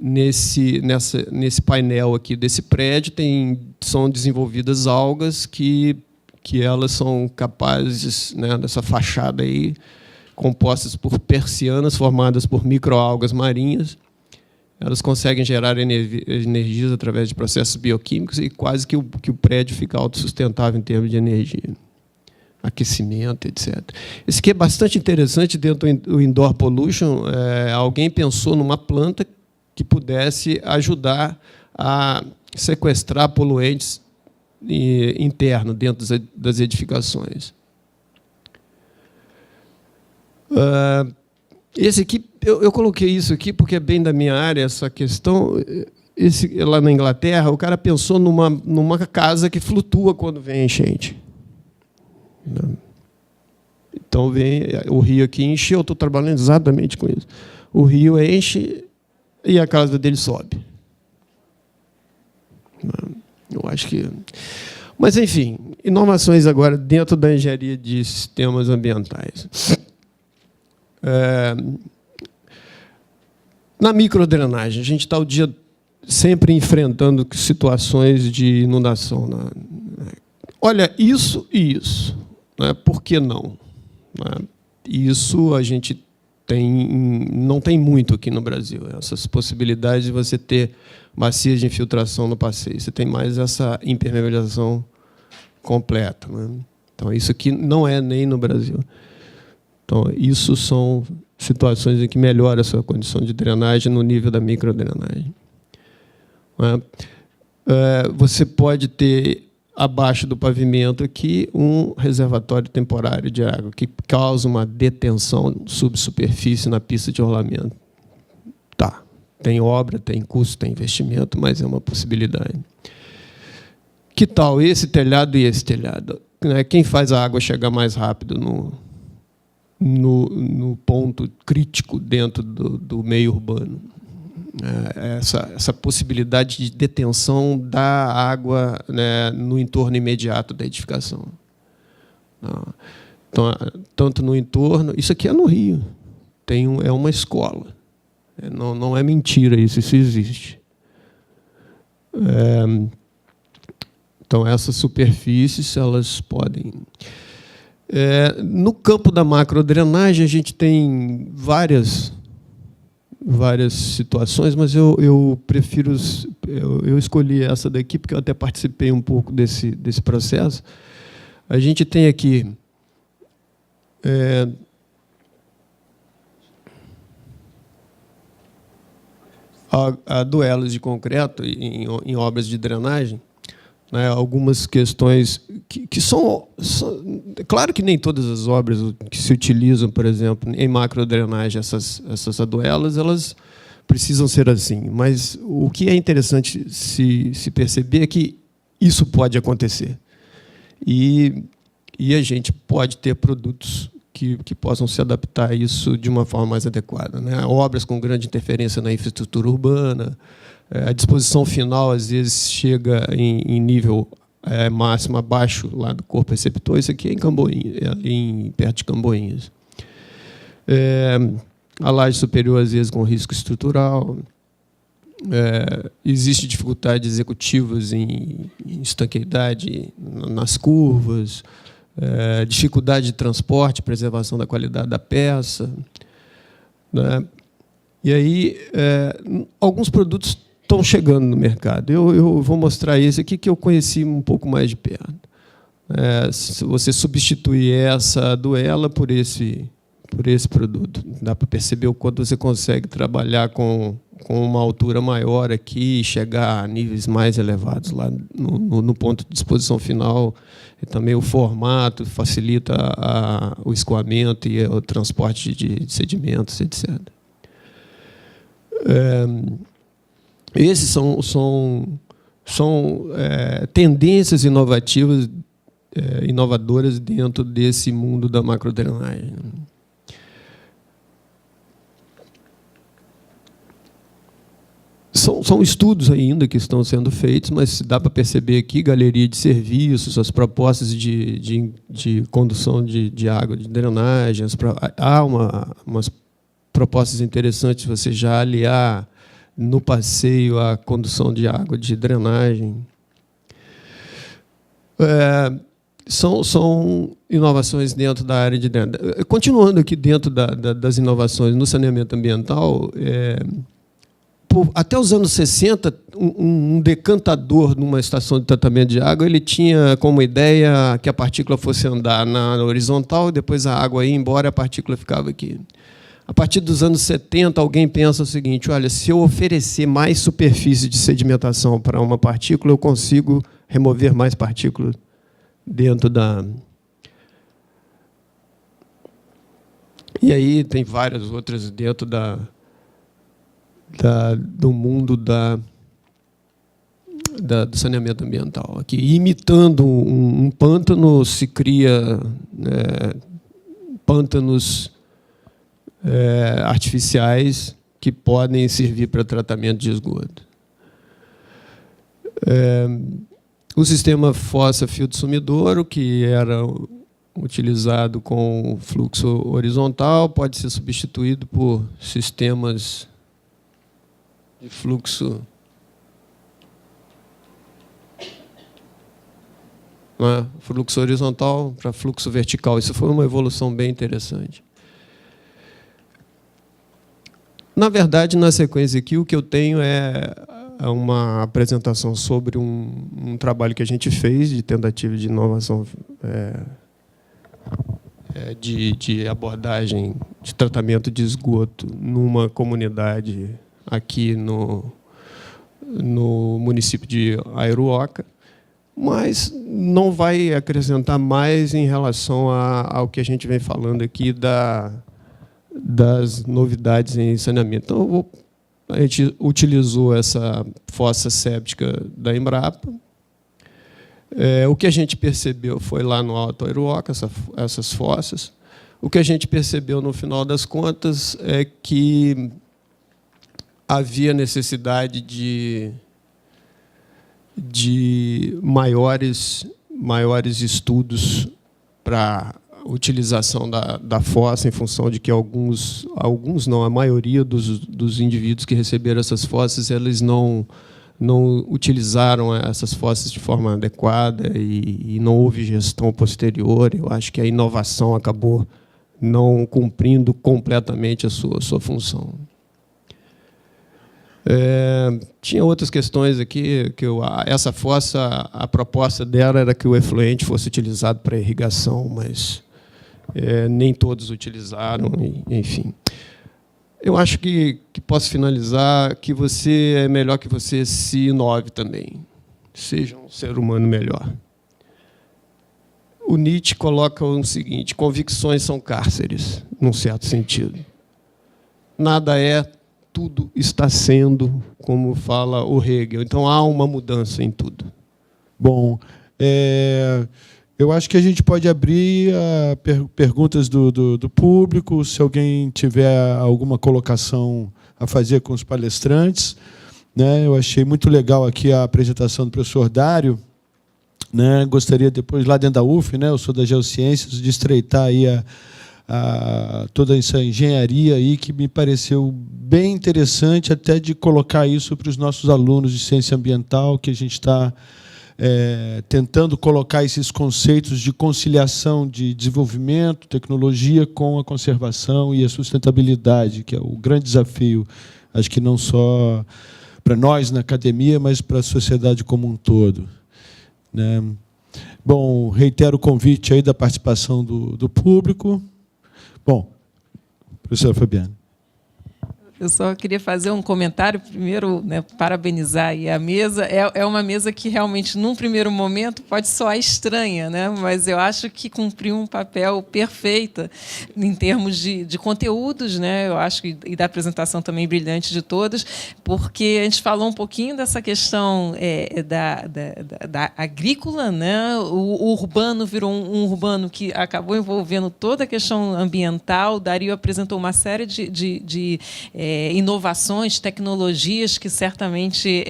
nesse painel aqui desse prédio são desenvolvidas algas que elas são capazes, né, dessa fachada aí, compostas por persianas formadas por microalgas marinhas. Elas conseguem gerar energias através de processos bioquímicos e quase que o prédio fica autossustentável em termos de energia, aquecimento, etc. Esse aqui é bastante interessante dentro do Indoor Pollution. Alguém pensou numa planta que pudesse ajudar a sequestrar poluentes internos dentro das edificações. Esse aqui, eu coloquei isso aqui porque é bem da minha área, essa questão. Lá na Inglaterra, o cara pensou numa casa que flutua quando vem a enchente. Então, vem o rio aqui encheu, estou trabalhando exatamente com isso. o rio enche e a casa dele sobe. Eu acho que... Mas, enfim, inovações agora dentro da engenharia de sistemas ambientais. Na microdrenagem, a gente está o dia sempre enfrentando situações de inundação. Olha, isso e isso. Né? Por que não? Né? Isso a gente não tem muito aqui no Brasil. Essas possibilidades de você ter bacias de infiltração no passeio. Você tem mais essa impermeabilização completa. Né? Então, isso aqui não é nem no Brasil. Então, isso são situações em que melhora a sua condição de drenagem no nível da microdrenagem. Você pode ter, abaixo do pavimento aqui, um reservatório temporário de água que causa uma detenção subsuperfície na pista de rolamento. Tá, tem obra, tem custo, tem investimento, mas é uma possibilidade. Que tal esse telhado e esse telhado? Quem faz a água chegar mais rápido no ponto crítico dentro do meio urbano? Essa possibilidade de detenção da água, né, no entorno imediato da edificação. Então, tanto no entorno... Isso aqui é no Rio. É uma escola. Não é mentira isso existe. Então, essas superfícies elas podem... no campo da macrodrenagem, a gente tem várias situações, mas eu prefiro... Eu escolhi essa daqui, porque eu até participei um pouco desse processo. A gente tem aqui... a duelos de concreto em obras de drenagem, né, algumas questões que são... Claro que nem todas as obras que se utilizam, por exemplo, em macrodrenagem, essas aduelas, elas precisam ser assim. Mas o que é interessante se perceber é que isso pode acontecer. E a gente pode ter produtos que possam se adaptar a isso de uma forma mais adequada. Né? Obras com grande interferência na infraestrutura urbana, a disposição final, às vezes, chega em nível máximo abaixo lá do corpo receptor. Isso aqui é em Camboinhas, ali perto de Camboinhas. A laje superior, às vezes, com risco estrutural. Existe dificuldades executivas em estanqueidade nas curvas, dificuldade de transporte, preservação da qualidade da peça. Né? E aí, alguns produtos estão chegando no mercado. Eu vou mostrar esse aqui, que eu conheci um pouco mais de perto. Se você substituir essa duela por esse produto, dá para perceber o quanto você consegue trabalhar com uma altura maior aqui e chegar a níveis mais elevados lá no ponto de disposição final. E também o formato facilita o escoamento e o transporte de sedimentos, etc. Esses são tendências inovadoras dentro desse mundo da macrodrenagem. São estudos ainda que estão sendo feitos, mas dá para perceber aqui galeria de serviços, as propostas de condução de água, de drenagem. Há umas propostas interessantes você já aliar no passeio a condução de água de drenagem. São inovações dentro da área de drenagem. Continuando aqui dentro das inovações no saneamento ambiental, até os anos 60, um decantador numa estação de tratamento de água, ele tinha como ideia que a partícula fosse andar na horizontal, depois a água ia embora e a partícula ficava aqui. A partir dos anos 70, alguém pensa o seguinte: olha, se eu oferecer mais superfície de sedimentação para uma partícula, eu consigo remover mais partículas dentro da... E aí tem várias outras dentro do mundo do saneamento ambiental. Aqui, imitando um pântano, se cria pântanos artificiais que podem servir para tratamento de esgoto. O sistema fossa-fio de sumidouro, que era utilizado com fluxo horizontal, pode ser substituído por sistemas de fluxo fluxo horizontal para fluxo vertical. Isso foi uma evolução bem interessante. Na verdade, na sequência aqui, o que eu tenho é uma apresentação sobre um trabalho que a gente fez de tentativa de inovação de abordagem de tratamento de esgoto numa comunidade aqui no município de Aiuruoca, mas não vai acrescentar mais em relação ao que a gente vem falando aqui das novidades em saneamento. Então, a gente utilizou essa fossa séptica da Embrapa. O que a gente percebeu foi lá no Alto Aiuruoca, essas fossas. O que a gente percebeu, no final das contas, é que havia necessidade de maiores estudos para a utilização da fossa, em função de que alguns não, a maioria dos indivíduos que receberam essas fossas, eles não utilizaram essas fossas de forma adequada e não houve gestão posterior. Eu acho que a inovação acabou não cumprindo completamente a sua função. Tinha outras questões aqui, que essa fossa, a proposta dela era que o efluente fosse utilizado para irrigação, mas nem todos utilizaram, enfim. Eu acho que posso finalizar que é melhor que você se inove também, seja um ser humano melhor. O Nietzsche coloca o seguinte: convicções são cárceres, num certo sentido. Nada é, tudo está sendo, como fala o Hegel. Então, há uma mudança em tudo. Bom, eu acho que a gente pode abrir perguntas do público, se alguém tiver alguma colocação a fazer com os palestrantes. Né? Eu achei muito legal aqui a apresentação do professor Dário. Né? Gostaria depois, lá dentro da UF, né? Eu sou da Geociências, de estreitar aí toda essa engenharia aí, que me pareceu bem interessante, até de colocar isso para os nossos alunos de ciência ambiental, que a gente está tentando colocar esses conceitos de conciliação de desenvolvimento, tecnologia com a conservação e a sustentabilidade, que é o grande desafio, acho que não só para nós na academia, mas para a sociedade como um todo. Né? Bom, reitero o convite aí da participação do público. Bom, professora Fabiana. Eu só queria fazer um comentário. Primeiro, né, parabenizar aí a mesa. É uma mesa que realmente, num primeiro momento, pode soar estranha, né? Mas eu acho que cumpriu um papel perfeito em termos de conteúdos, né? Eu acho que, e da apresentação também brilhante de todos, porque a gente falou um pouquinho dessa questão da agrícola, né? O urbano virou um urbano que acabou envolvendo toda a questão ambiental. O Dario apresentou uma série de inovações, tecnologias que certamente,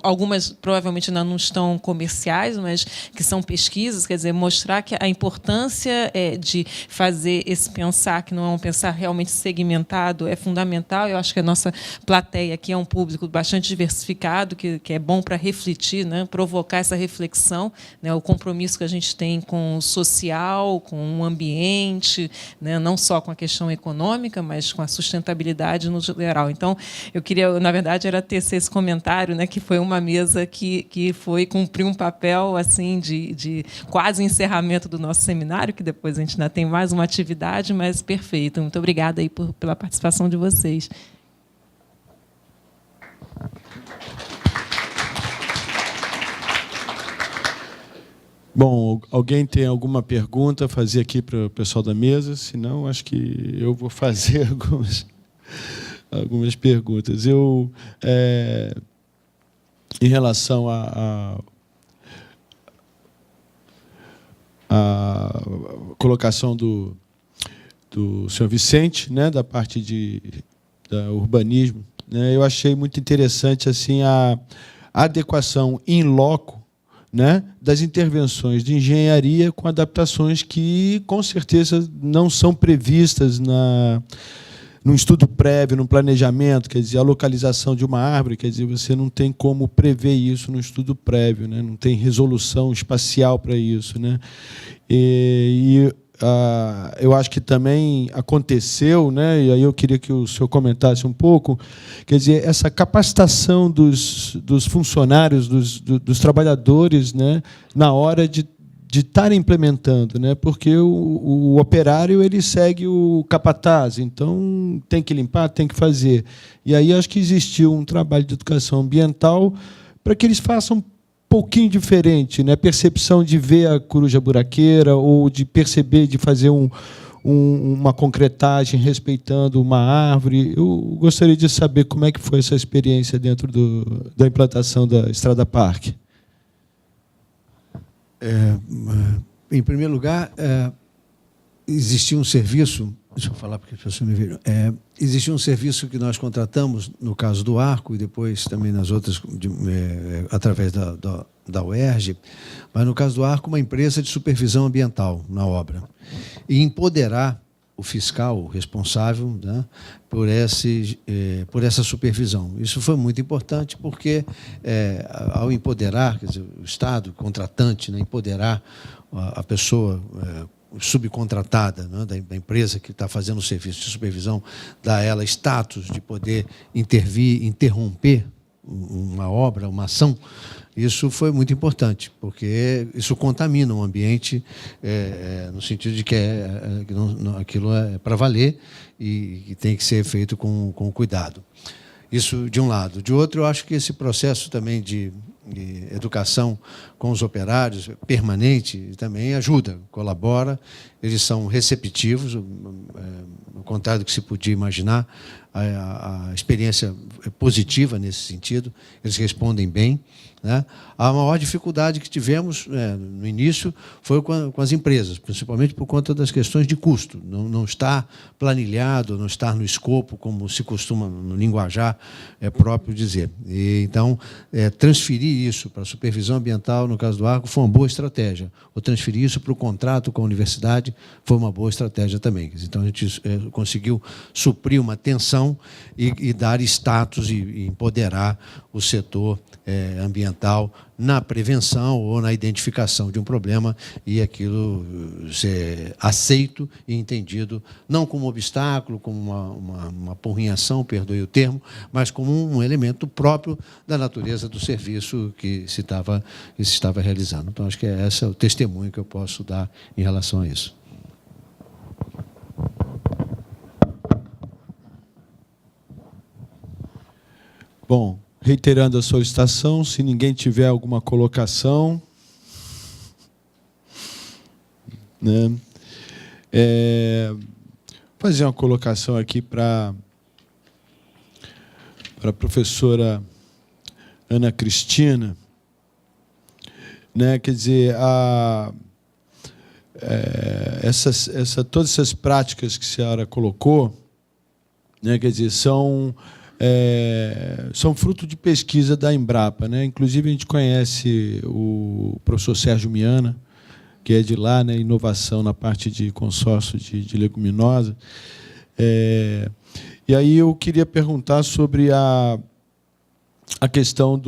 algumas provavelmente ainda não estão comerciais, mas que são pesquisas, quer dizer, mostrar que a importância de fazer esse pensar, que não é um pensar realmente segmentado, é fundamental. Eu acho que a nossa plateia aqui é um público bastante diversificado, que é bom para refletir, né, provocar essa reflexão, né, o compromisso que a gente tem com o social, com o ambiente, né, não só com a questão econômica, mas com a sustentabilidade no geral. Então, eu queria, na verdade, era tecer esse comentário, né, que foi uma mesa que foi cumprir um papel assim de quase encerramento do nosso seminário, que depois a gente ainda tem mais uma atividade, mas perfeito. Muito obrigada aí pela participação de vocês. Bom, alguém tem alguma pergunta a fazer aqui para o pessoal da mesa? Se não, acho que eu vou fazer algumas perguntas. Em relação à colocação do senhor Vicente, né, da parte da urbanismo, né, eu achei muito interessante assim a adequação in loco, né, das intervenções de engenharia com adaptações que, com certeza, não são previstas num estudo prévio, num planejamento. Quer dizer, a localização de uma árvore, quer dizer, você não tem como prever isso no estudo prévio, né, não tem resolução espacial para isso, né, eu acho que também aconteceu, né, e aí eu queria que o senhor comentasse um pouco, quer dizer, essa capacitação dos funcionários, dos trabalhadores, né, na hora de estar implementando, né, porque o operário ele segue o capataz, então tem que limpar, tem que fazer. E aí acho que existiu um trabalho de educação ambiental para que eles façam pouquinho diferente, né? Percepção de ver a coruja buraqueira ou de perceber, de fazer uma concretagem respeitando uma árvore. Eu gostaria de saber como é que foi essa experiência dentro da implantação da Estrada Parque. Em primeiro lugar, existia um serviço, deixa eu falar porque as pessoas me viram, existia um serviço que nós contratamos, no caso do Arco, e depois também nas outras, através da UERJ, mas no caso do Arco, uma empresa de supervisão ambiental na obra. E empoderar o fiscal, o responsável, né, por essa supervisão. Isso foi muito importante porque, ao empoderar, quer dizer, o Estado, o contratante, né, empoderar a pessoa subcontratada, né, da empresa que está fazendo o serviço de supervisão, dá a ela status de poder intervir, interromper uma obra, uma ação. Isso foi muito importante, porque isso contamina o ambiente, no sentido de que aquilo é para valer e que tem que ser feito com cuidado. Isso de um lado. De outro, eu acho que esse processo também de educação com os operários, permanente, também ajuda, colabora, eles são receptivos, ao contrário do que se podia imaginar, a experiência é positiva nesse sentido, eles respondem bem, né? A maior dificuldade que tivemos no início foi com as empresas, principalmente por conta das questões de custo, não está planilhado, não está no escopo, como se costuma no linguajar próprio dizer. E, então, transferir isso para a supervisão ambiental, no caso do Arco, foi uma boa estratégia. Ou transferir isso para o contrato com a universidade foi uma boa estratégia também. Então, a gente conseguiu suprir uma tensão e dar status e empoderar o setor ambiental na prevenção ou na identificação de um problema e aquilo ser aceito e entendido, não como obstáculo, como uma porrinhação, perdoe o termo, mas como um elemento próprio da natureza do serviço que se estava realizando. Então, acho que esse é o testemunho que eu posso dar em relação a isso. Bom, reiterando a solicitação, se ninguém tiver alguma colocação, né, fazer uma colocação aqui para a professora Ana Cristina, né, quer dizer, todas essas práticas que a senhora colocou, né, quer dizer, são fruto de pesquisa da Embrapa, né? Inclusive, a gente conhece o professor Sérgio Miana, que é de lá, né? Inovação na parte de consórcio de leguminosa. E aí eu queria perguntar sobre a questão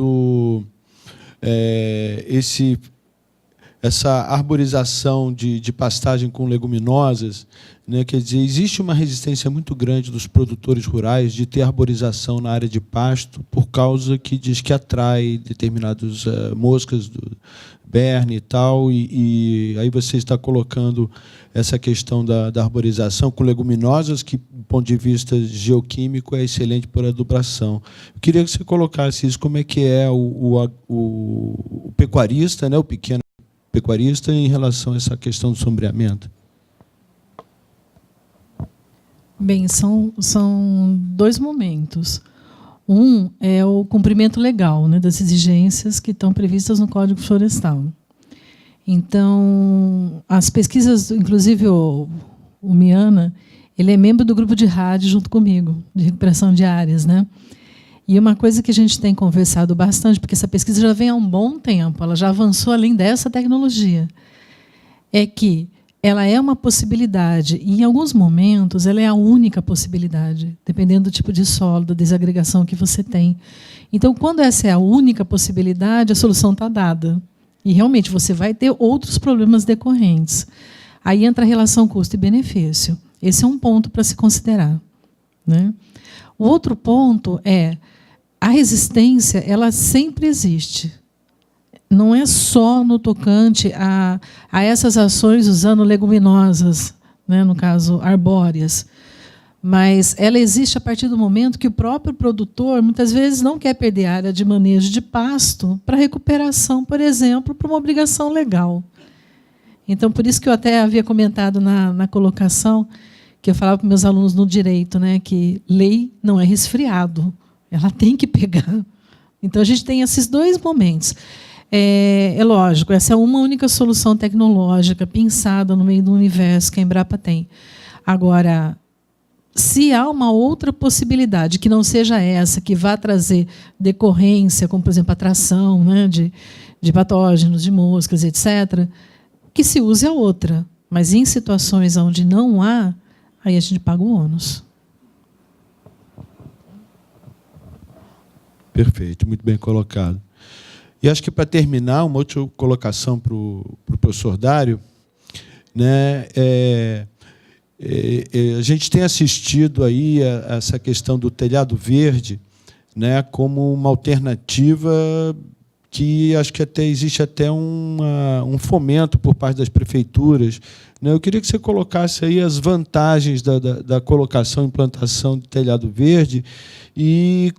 essa arborização de pastagem com leguminosas, né? Quer dizer, existe uma resistência muito grande dos produtores rurais de ter arborização na área de pasto, por causa que diz que atrai determinadas moscas do berne e tal, e aí você está colocando essa questão da arborização com leguminosas, que, do ponto de vista geoquímico, é excelente por adubação. Eu queria que você colocasse isso, como é que é o pecuarista, né, o pequeno pecuarista, em relação a essa questão do sombreamento. Bem, são dois momentos. Um é o cumprimento legal, né, das exigências que estão previstas no Código Florestal. Então, as pesquisas, inclusive o o Miana, ele é membro do grupo de rádio junto comigo, de recuperação de áreas, né? E uma coisa que a gente tem conversado bastante, porque essa pesquisa já vem há um bom tempo, ela já avançou além dessa tecnologia, é que ela é uma possibilidade, e em alguns momentos ela é a única possibilidade, dependendo do tipo de solo, da desagregação que você tem. Então, quando essa é a única possibilidade, a solução está dada. E realmente você vai ter outros problemas decorrentes. Aí entra a relação custo e benefício. Esse é um ponto para se considerar, né? O outro ponto é a resistência, ela sempre existe. Não é só no tocante a essas ações usando leguminosas, né, no caso, arbóreas, mas ela existe a partir do momento que o próprio produtor, muitas vezes, não quer perder área de manejo de pasto para recuperação, por exemplo, para uma obrigação legal. Então, por isso que eu até havia comentado na colocação, que eu falava para meus alunos no direito, né, que lei não é resfriado, ela tem que pegar. Então, a gente tem esses dois momentos. É lógico, essa é uma única solução tecnológica pensada no meio do universo que a Embrapa tem. Agora, se há uma outra possibilidade, que não seja essa, que vá trazer decorrência, como, por exemplo, atração, né, de patógenos, de moscas, etc., que se use a outra. Mas em situações onde não há, aí a gente paga o ônus. Perfeito, muito bem colocado. E acho que, para terminar, uma outra colocação para o professor Dário, né, a gente tem assistido aí a essa questão do telhado verde, né, como uma alternativa que acho que existe até um fomento por parte das prefeituras, né? Eu queria que você colocasse aí as vantagens da colocação e implantação do telhado verde e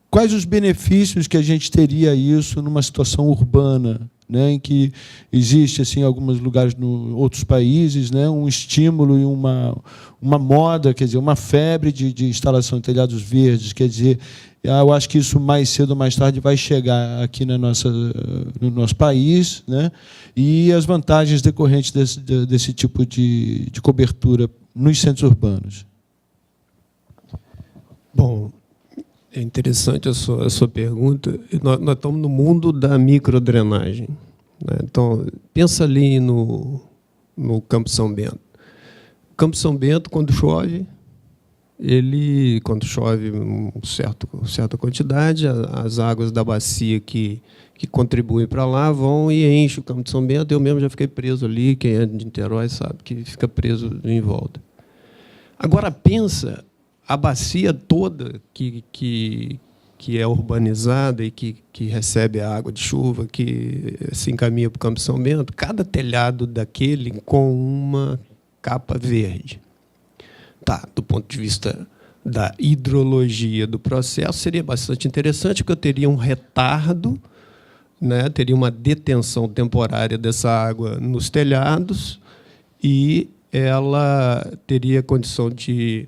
quais os benefícios que a gente teria isso numa situação urbana, né, em que existe, assim, em alguns lugares, em outros países, né, um estímulo e uma moda, quer dizer, uma febre de instalação de telhados verdes. Quer dizer, eu acho que isso mais cedo ou mais tarde vai chegar aqui no nosso país, né, e as vantagens decorrentes desse tipo de cobertura nos centros urbanos. Bom, é interessante a sua pergunta. Nós estamos no mundo da microdrenagem, né? Então, pensa ali no Campo São Bento. O Campo São Bento, quando chove uma certa quantidade, as águas da bacia que contribuem para lá vão e enchem o Campo de São Bento. Eu mesmo já fiquei preso ali, quem é de Niterói sabe que fica preso em volta. Agora, pensa a bacia toda que é urbanizada e que recebe a água de chuva, que se encaminha para o Campo São Bento, cada telhado daquele com uma capa verde. Tá, do ponto de vista da hidrologia do processo, seria bastante interessante, porque eu teria um retardo, né, teria uma detenção temporária dessa água nos telhados e ela teria condição de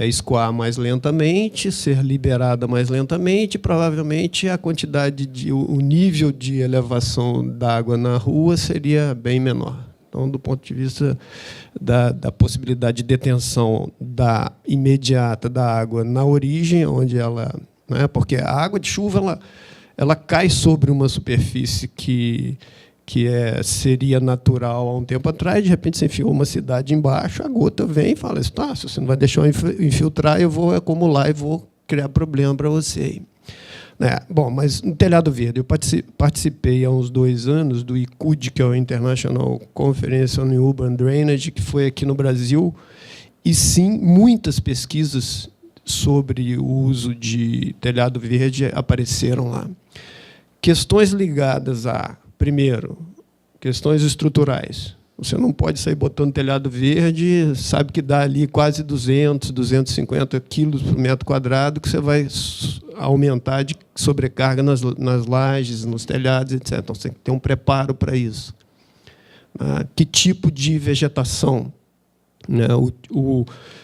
escoar mais lentamente, ser liberada mais lentamente, e provavelmente o nível de elevação da água na rua seria bem menor. Então, do ponto de vista da possibilidade de detenção imediata da água na origem, onde ela, né, porque a água de chuva ela cai sobre uma superfície que seria natural há um tempo atrás, de repente você enfiou uma cidade embaixo, a gota vem e fala, se você não vai deixar eu infiltrar, eu vou acumular e vou criar problema para você. Bom, mas no telhado verde, eu participei há uns 2 anos do ICUD, que é o International Conference on Urban Drainage, que foi aqui no Brasil, e sim, muitas pesquisas sobre o uso de telhado verde apareceram lá. Questões ligadas primeiro, questões estruturais. Você não pode sair botando telhado verde, sabe que dá ali quase 200, 250 quilos por metro quadrado, que você vai aumentar de sobrecarga nas lajes, nos telhados, etc. Então, você tem que ter um preparo para isso. Que tipo de vegetação?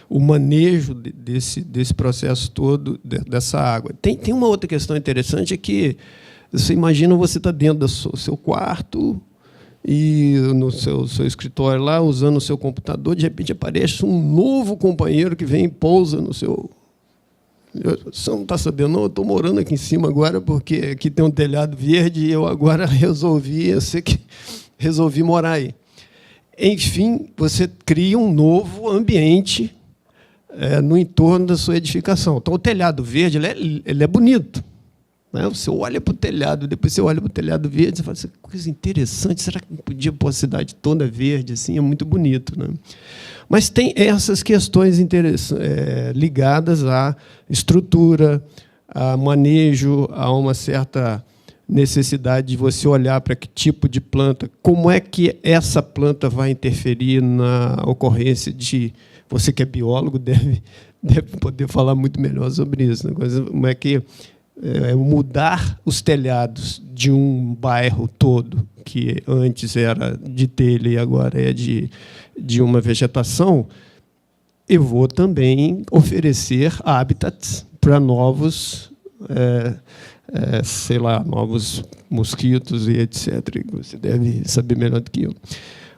O manejo desse processo todo, dessa água. Tem uma outra questão interessante, é que você imagina, você está dentro do seu quarto e no seu escritório lá, usando o seu computador, de repente aparece um novo companheiro que vem e pousa no seu... Você não está sabendo, não? Eu estou morando aqui em cima agora porque aqui tem um telhado verde e eu agora resolvi morar aí. Enfim, você cria um novo ambiente no entorno da sua edificação. Então, o telhado verde ele é bonito. Né? Você olha para o telhado, depois você olha para o telhado verde, você fala assim, coisa interessante, será que não podia pôr a cidade toda verde? Assim, é muito bonito. Né? Mas tem essas questões ligadas à estrutura, a manejo, a uma certa necessidade de você olhar para que tipo de planta, como é que essa planta vai interferir na ocorrência de... Você que é biólogo deve poder falar muito melhor sobre isso. Né? Como é que mudar os telhados de um bairro todo, que antes era de telha e agora é de uma vegetação, eu vou também oferecer habitats para novos, novos mosquitos e etc. Você deve saber melhor do que eu.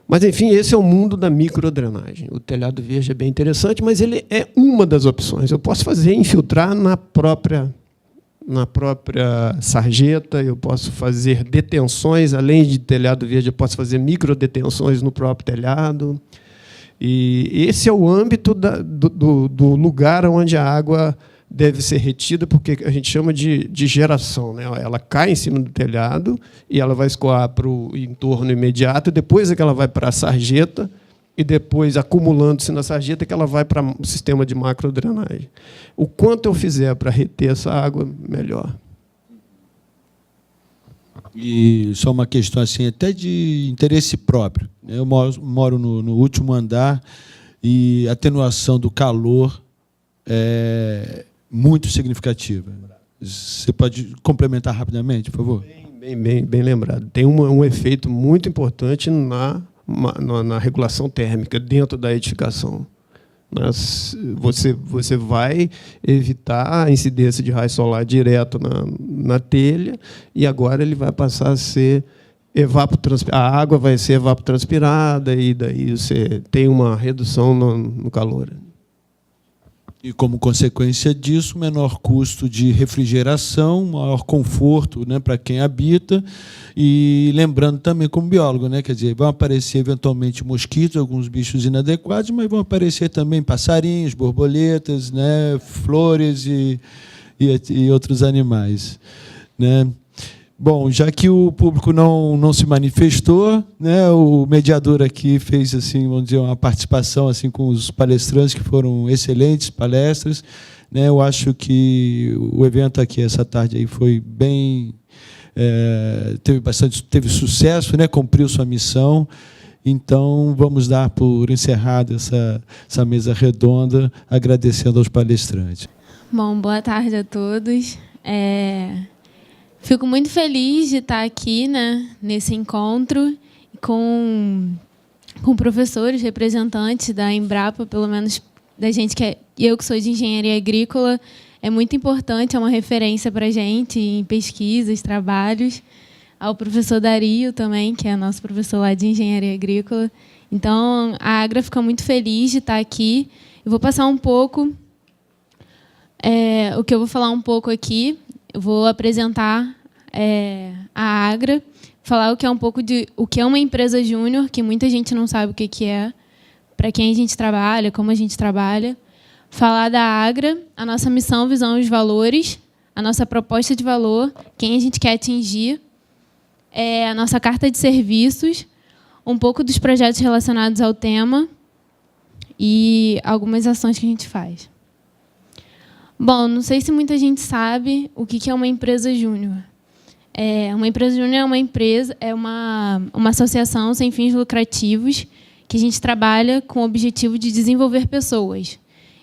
Mas, enfim, esse é o mundo da microdrenagem. O telhado verde é bem interessante, mas ele é uma das opções. Eu posso infiltrar na própria sarjeta, eu posso fazer detenções, além de telhado verde, eu posso fazer microdetenções no próprio telhado. E esse é o âmbito do lugar onde a água deve ser retida, porque a gente chama de geração. Né? Ela cai em cima do telhado e ela vai escoar para o entorno imediato, depois é que ela vai para a sarjeta, e depois, acumulando-se na sarjeta, que ela vai para o sistema de macrodrenagem. O quanto eu fizer para reter essa água, melhor. E só uma questão assim, até de interesse próprio. Eu moro no último andar e a atenuação do calor é muito significativa. Você pode complementar rapidamente, por favor? Bem lembrado. Tem um efeito muito importante na regulação térmica dentro da edificação. Você vai evitar a incidência de raio solar direto na telha e agora ele vai passar a ser a água vai ser evapotranspirada e daí você tem uma redução no calor. E, como consequência disso, menor custo de refrigeração, maior conforto, né, para quem habita. E lembrando também, como biólogo, né, quer dizer, vão aparecer eventualmente mosquitos, alguns bichos inadequados, mas vão aparecer também passarinhos, borboletas, né, flores e outros animais. Né? Bom, já que o público não se manifestou, né, o mediador aqui fez assim, vamos dizer, uma participação assim com os palestrantes que foram excelentes palestras, né? Eu acho que o evento aqui essa tarde aí foi bem, teve sucesso, né? Cumpriu sua missão. Então vamos dar por encerrada essa mesa redonda, agradecendo aos palestrantes. Bom, boa tarde a todos. Fico muito feliz de estar aqui, né, nesse encontro com professores, representantes da Embrapa, pelo menos da gente eu que sou de engenharia agrícola, é muito importante, é uma referência para a gente em pesquisas, trabalhos. Ao professor Dario também, que é nosso professor lá de engenharia agrícola. Então, a Agra fica muito feliz de estar aqui. Eu vou passar um pouco, o que eu vou falar um pouco aqui. Eu vou apresentar a Agra, falar o que é um pouco de o que é uma empresa júnior, que muita gente não sabe o que é, para quem a gente trabalha, como a gente trabalha. Falar da Agra, a nossa missão, visão e os valores, a nossa proposta de valor, quem a gente quer atingir, a nossa carta de serviços, um pouco dos projetos relacionados ao tema e algumas ações que a gente faz. Bom, não sei se muita gente sabe o que é uma empresa júnior. Uma empresa júnior é uma associação sem fins lucrativos que a gente trabalha com o objetivo de desenvolver pessoas.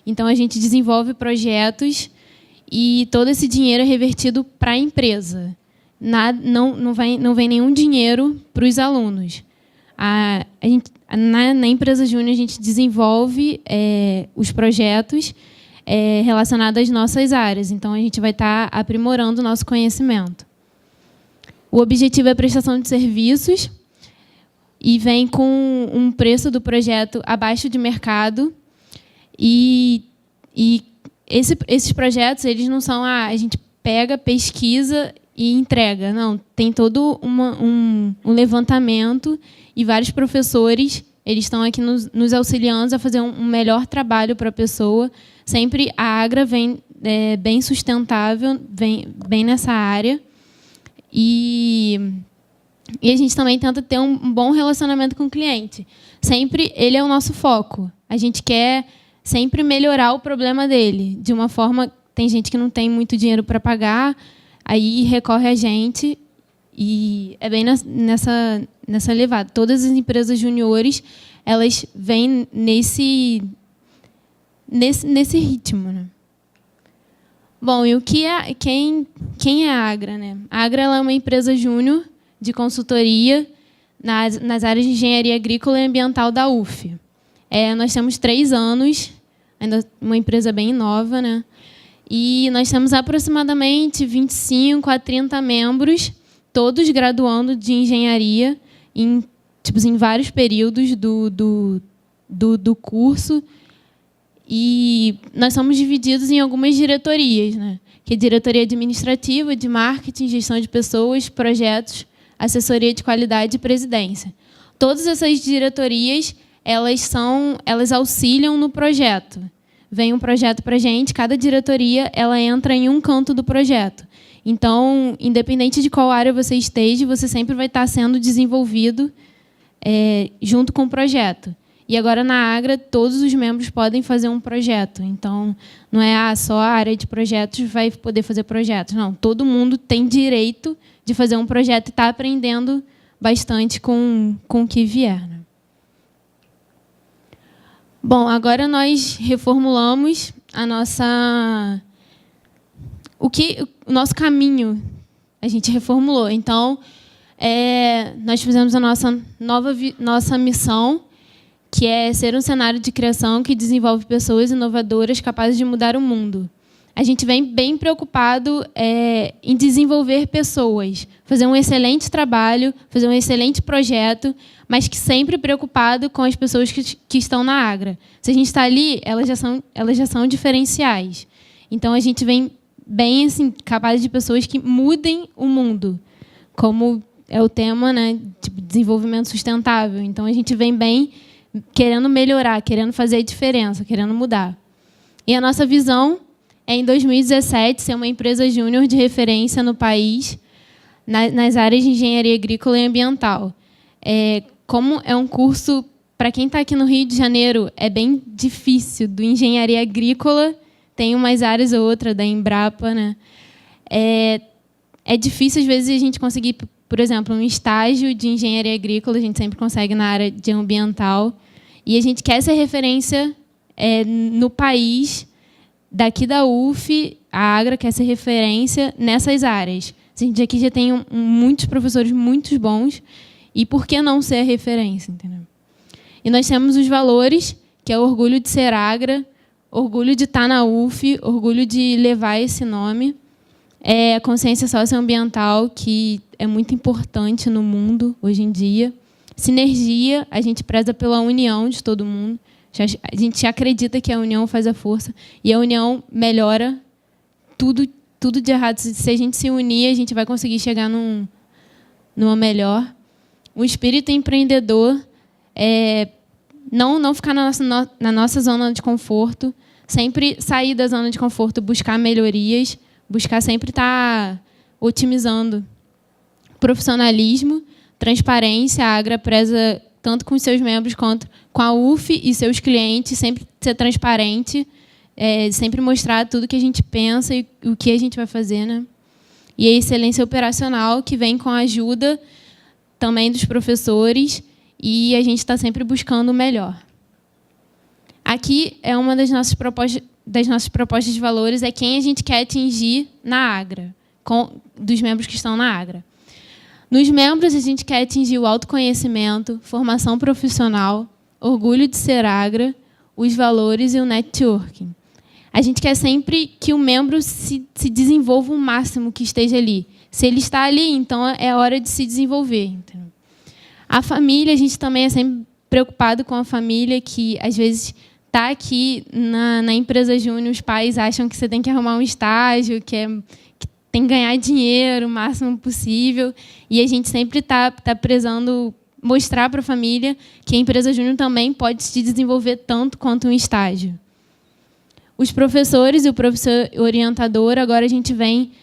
Então, a gente desenvolve projetos e todo esse dinheiro é revertido para a empresa. Não vem nenhum dinheiro para os alunos. Na empresa júnior, a gente desenvolve os projetos relacionados às nossas áreas. Então, a gente vai estar aprimorando o nosso conhecimento. O objetivo é a prestação de serviços. e vem com um preço do projeto abaixo de mercado. E esses projetos, eles não são a gente pega, pesquisa e entrega. Não, tem todo um levantamento e vários professores, eles estão aqui nos auxiliando a fazer um melhor trabalho para a pessoa. Sempre a Agra vem bem sustentável, bem nessa área. E a gente também tenta ter um bom relacionamento com o cliente. Sempre ele é o nosso foco. A gente quer sempre melhorar o problema dele. De uma forma, tem gente que não tem muito dinheiro para pagar, aí recorre a gente, e é bem nessa levada. Todas as empresas juniores, elas vêm nesse ritmo, né? Bom, e quem é a Agra, né? A Agra, ela é uma empresa júnior de consultoria nas áreas de engenharia agrícola e ambiental da UF. Nós temos 3 anos, ainda uma empresa bem nova, né? E nós temos aproximadamente 25 a 30 membros, todos graduando de engenharia em vários períodos do curso. E nós somos divididos em algumas diretorias, né? Que é diretoria administrativa, de marketing, gestão de pessoas, projetos, assessoria de qualidade e presidência. Todas essas diretorias, elas auxiliam no projeto. Vem um projeto para a gente, cada diretoria ela entra em um canto do projeto. Então, independente de qual área você esteja, você sempre vai estar sendo desenvolvido junto com o projeto. E agora, na Agra, todos os membros podem fazer um projeto. Então, não é só a área de projetos vai poder fazer projetos. Não, todo mundo tem direito de fazer um projeto e está aprendendo bastante com o que vier, né? Bom, nós reformulamos o nosso caminho. A gente reformulou. Então, nós fizemos a nossa missão, que é ser um cenário de criação que desenvolve pessoas inovadoras capazes de mudar o mundo. A gente vem bem preocupado em desenvolver pessoas, fazer um excelente trabalho, fazer um excelente projeto, mas que sempre preocupado com as pessoas que estão na Agra. Se a gente está ali, elas já são diferenciais. Então, a gente vem bem assim, capaz de pessoas que mudem o mundo, como é o tema, né, de desenvolvimento sustentável. Então, a gente vem bem querendo melhorar, querendo fazer a diferença, querendo mudar. E a nossa visão é, em 2017, ser uma empresa júnior de referência no país nas áreas de engenharia agrícola e ambiental. Como é um curso, para quem está aqui no Rio de Janeiro, é bem difícil. Do engenharia agrícola, tem umas áreas ou outra da Embrapa, né? É difícil, às vezes, a gente conseguir, por exemplo, um estágio de engenharia agrícola, a gente sempre consegue na área de ambiental. E a gente quer ser referência no país, daqui da UF, a Agra quer ser referência nessas áreas. A gente aqui já tem muitos professores muito bons, e por que não ser a referência? Entendeu? E nós temos os valores, que é o orgulho de ser Agra, orgulho de estar na UF, orgulho de levar esse nome, a consciência socioambiental, que é muito importante no mundo hoje em dia, sinergia, a gente preza pela união de todo mundo, a gente acredita que a união faz a força, e a união melhora tudo de errado. Se a gente se unir, a gente vai conseguir chegar numa melhor. O espírito empreendedor, não ficar na nossa zona de conforto, sempre sair da zona de conforto, buscar melhorias, buscar sempre estar otimizando. Profissionalismo, transparência, a Agra preza tanto com os seus membros quanto com a UF e seus clientes, sempre ser transparente, sempre mostrar tudo que a gente pensa e o que a gente vai fazer, né? E a excelência operacional, que vem com a ajuda também dos professores, e a gente está sempre buscando o melhor. Aqui é uma das nossas propostas de valores, é quem a gente quer atingir na Agra, dos membros que estão na Agra. Nos membros, a gente quer atingir o autoconhecimento, formação profissional, orgulho de ser Agra, os valores e o networking. A gente quer sempre que o membro se desenvolva o máximo que esteja ali. Se ele está ali, então é hora de se desenvolver. Entendeu? A família, a gente também é sempre preocupado com a família, que às vezes está aqui na empresa júnior, os pais acham que você tem que arrumar um estágio, que tem que ganhar dinheiro o máximo possível, e a gente sempre está prezando mostrar para a família que a empresa júnior também pode se desenvolver tanto quanto um estágio. Os professores e o professor orientador, agora a gente vem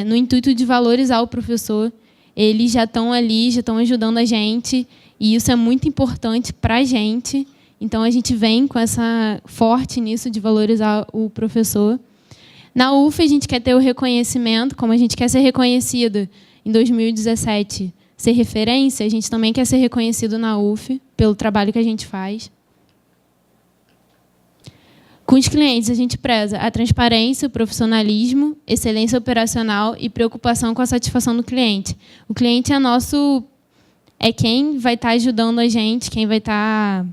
no intuito de valorizar o professor. Eles já estão ali, já estão ajudando a gente, e isso é muito importante para a gente. Então, a gente vem com essa forte nisso de valorizar o professor. Na UF, a gente quer ter o reconhecimento, como a gente quer ser reconhecido em 2017, ser referência, a gente também quer ser reconhecido na UF pelo trabalho que a gente faz. Com os clientes, a gente preza a transparência, o profissionalismo, excelência operacional e preocupação com a satisfação do cliente. O cliente é quem vai estar ajudando a gente, quem vai estar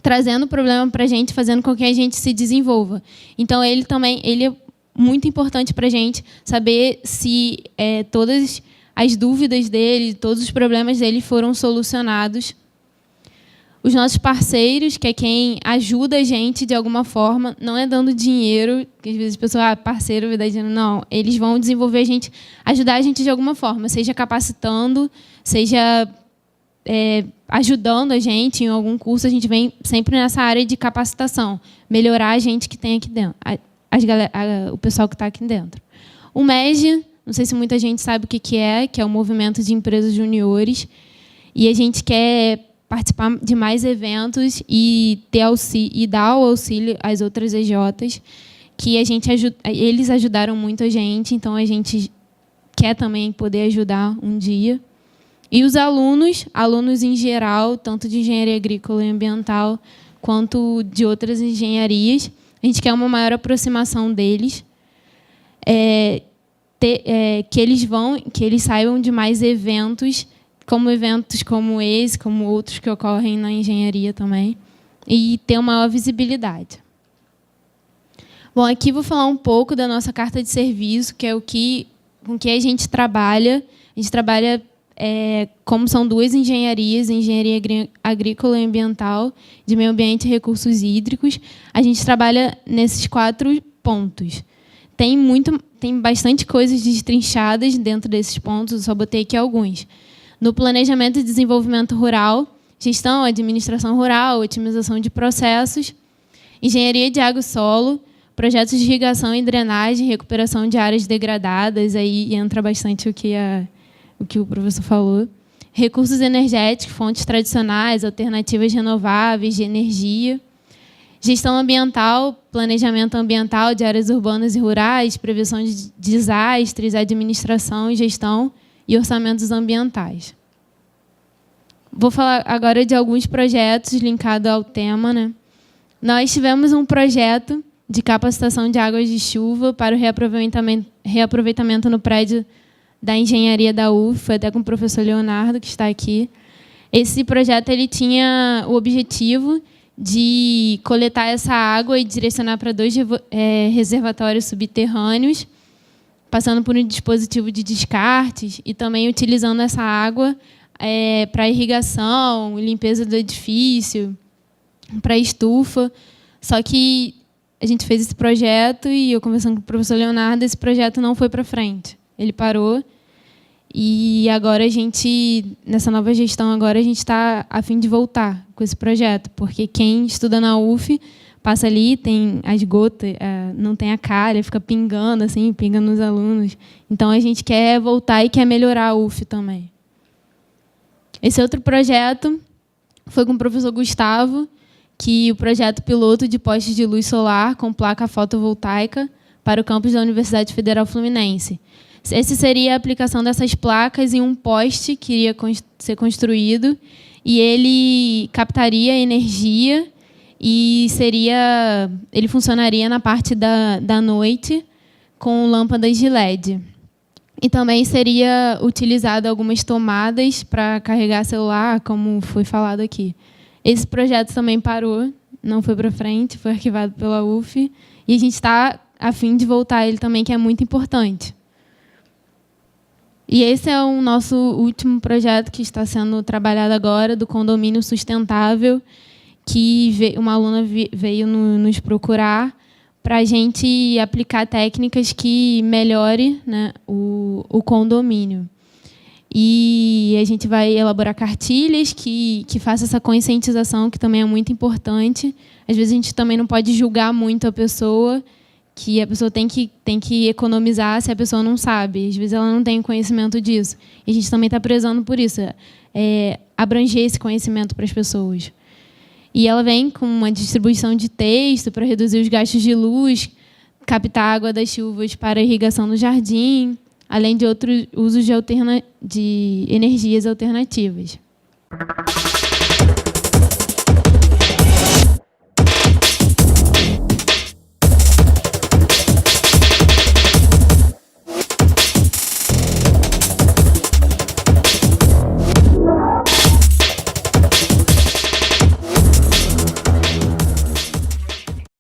trazendo problema para a gente, fazendo com que a gente se desenvolva. Então, ele é muito importante para a gente saber se todas as dúvidas dele, todos os problemas dele foram solucionados. Os nossos parceiros, que é quem ajuda a gente de alguma forma, não é dando dinheiro, que às vezes a pessoa, parceiro vai dar dinheiro, não. Eles vão desenvolver a gente, ajudar a gente de alguma forma, seja capacitando, seja ajudando a gente em algum curso. A gente vem sempre nessa área de capacitação, melhorar a gente que tem aqui dentro, o pessoal que está aqui dentro. O MEG, não sei se muita gente sabe o que é o Movimento de Empresas Juniores, e a gente quer participar de mais eventos e dar o auxílio às outras EJs, que eles ajudaram muito a gente, então a gente quer também poder ajudar um dia. E os alunos em geral, tanto de engenharia agrícola e ambiental, quanto de outras engenharias, a gente quer uma maior aproximação deles, que eles saibam de mais eventos como esse, como outros que ocorrem na engenharia também, e ter uma maior visibilidade. Bom, aqui vou falar um pouco da nossa carta de serviço, que é com que a gente trabalha. A gente trabalha, como são duas engenharias, engenharia agrícola e ambiental, de meio ambiente e recursos hídricos, a gente trabalha nesses 4 pontos. Tem bastante coisas destrinchadas dentro desses pontos, eu só botei aqui alguns. No planejamento e desenvolvimento rural, gestão, administração rural, otimização de processos, engenharia de água e solo, projetos de irrigação e drenagem, recuperação de áreas degradadas, aí entra bastante o que o professor falou, recursos energéticos, fontes tradicionais, alternativas renováveis de energia, gestão ambiental, planejamento ambiental de áreas urbanas e rurais, prevenção de desastres, administração e gestão e orçamentos ambientais. Vou falar agora de alguns projetos linkados ao tema, né? Nós tivemos um projeto de capacitação de águas de chuva para o reaproveitamento no prédio da engenharia da UF, foi até com o professor Leonardo, que está aqui. Esse projeto ele tinha o objetivo de coletar essa água e direcionar para 2 reservatórios subterrâneos, passando por um dispositivo de descartes e também utilizando essa água para irrigação, limpeza do edifício, para estufa. Só que a gente fez esse projeto e eu conversando com o professor Leonardo, esse projeto não foi para frente. Ele parou e agora nessa nova gestão, agora a gente está a fim de voltar com esse projeto, porque quem estuda na UF passa ali, tem as gotas, não tem a calha, fica pingando, assim, pinga nos alunos. Então, a gente quer voltar e quer melhorar a UF também. Esse outro projeto foi com o professor Gustavo, que o projeto piloto de postes de luz solar com placa fotovoltaica para o campus da Universidade Federal Fluminense. Essa seria a aplicação dessas placas em um poste que iria ser construído, e ele captaria energia e ele funcionaria na parte da noite com lâmpadas de LED. E também seria utilizado algumas tomadas para carregar celular, como foi falado aqui. Esse projeto também parou, não foi para frente, foi arquivado pela UF, e a gente está a fim de voltar a ele também, que é muito importante. E esse é o nosso último projeto que está sendo trabalhado agora, do condomínio sustentável, que uma aluna veio nos procurar para a gente aplicar técnicas que melhore, né, o condomínio. E a gente vai elaborar cartilhas que façam essa conscientização, que também é muito importante. Às vezes a gente também não pode julgar muito a pessoa, que a pessoa tem que economizar se a pessoa não sabe. Às vezes ela não tem conhecimento disso. E a gente também está prezando por isso, abranger esse conhecimento para as pessoas. E ela vem com uma distribuição de texto para reduzir os gastos de luz, captar a água das chuvas para a irrigação no jardim, além de outros usos de energias alternativas.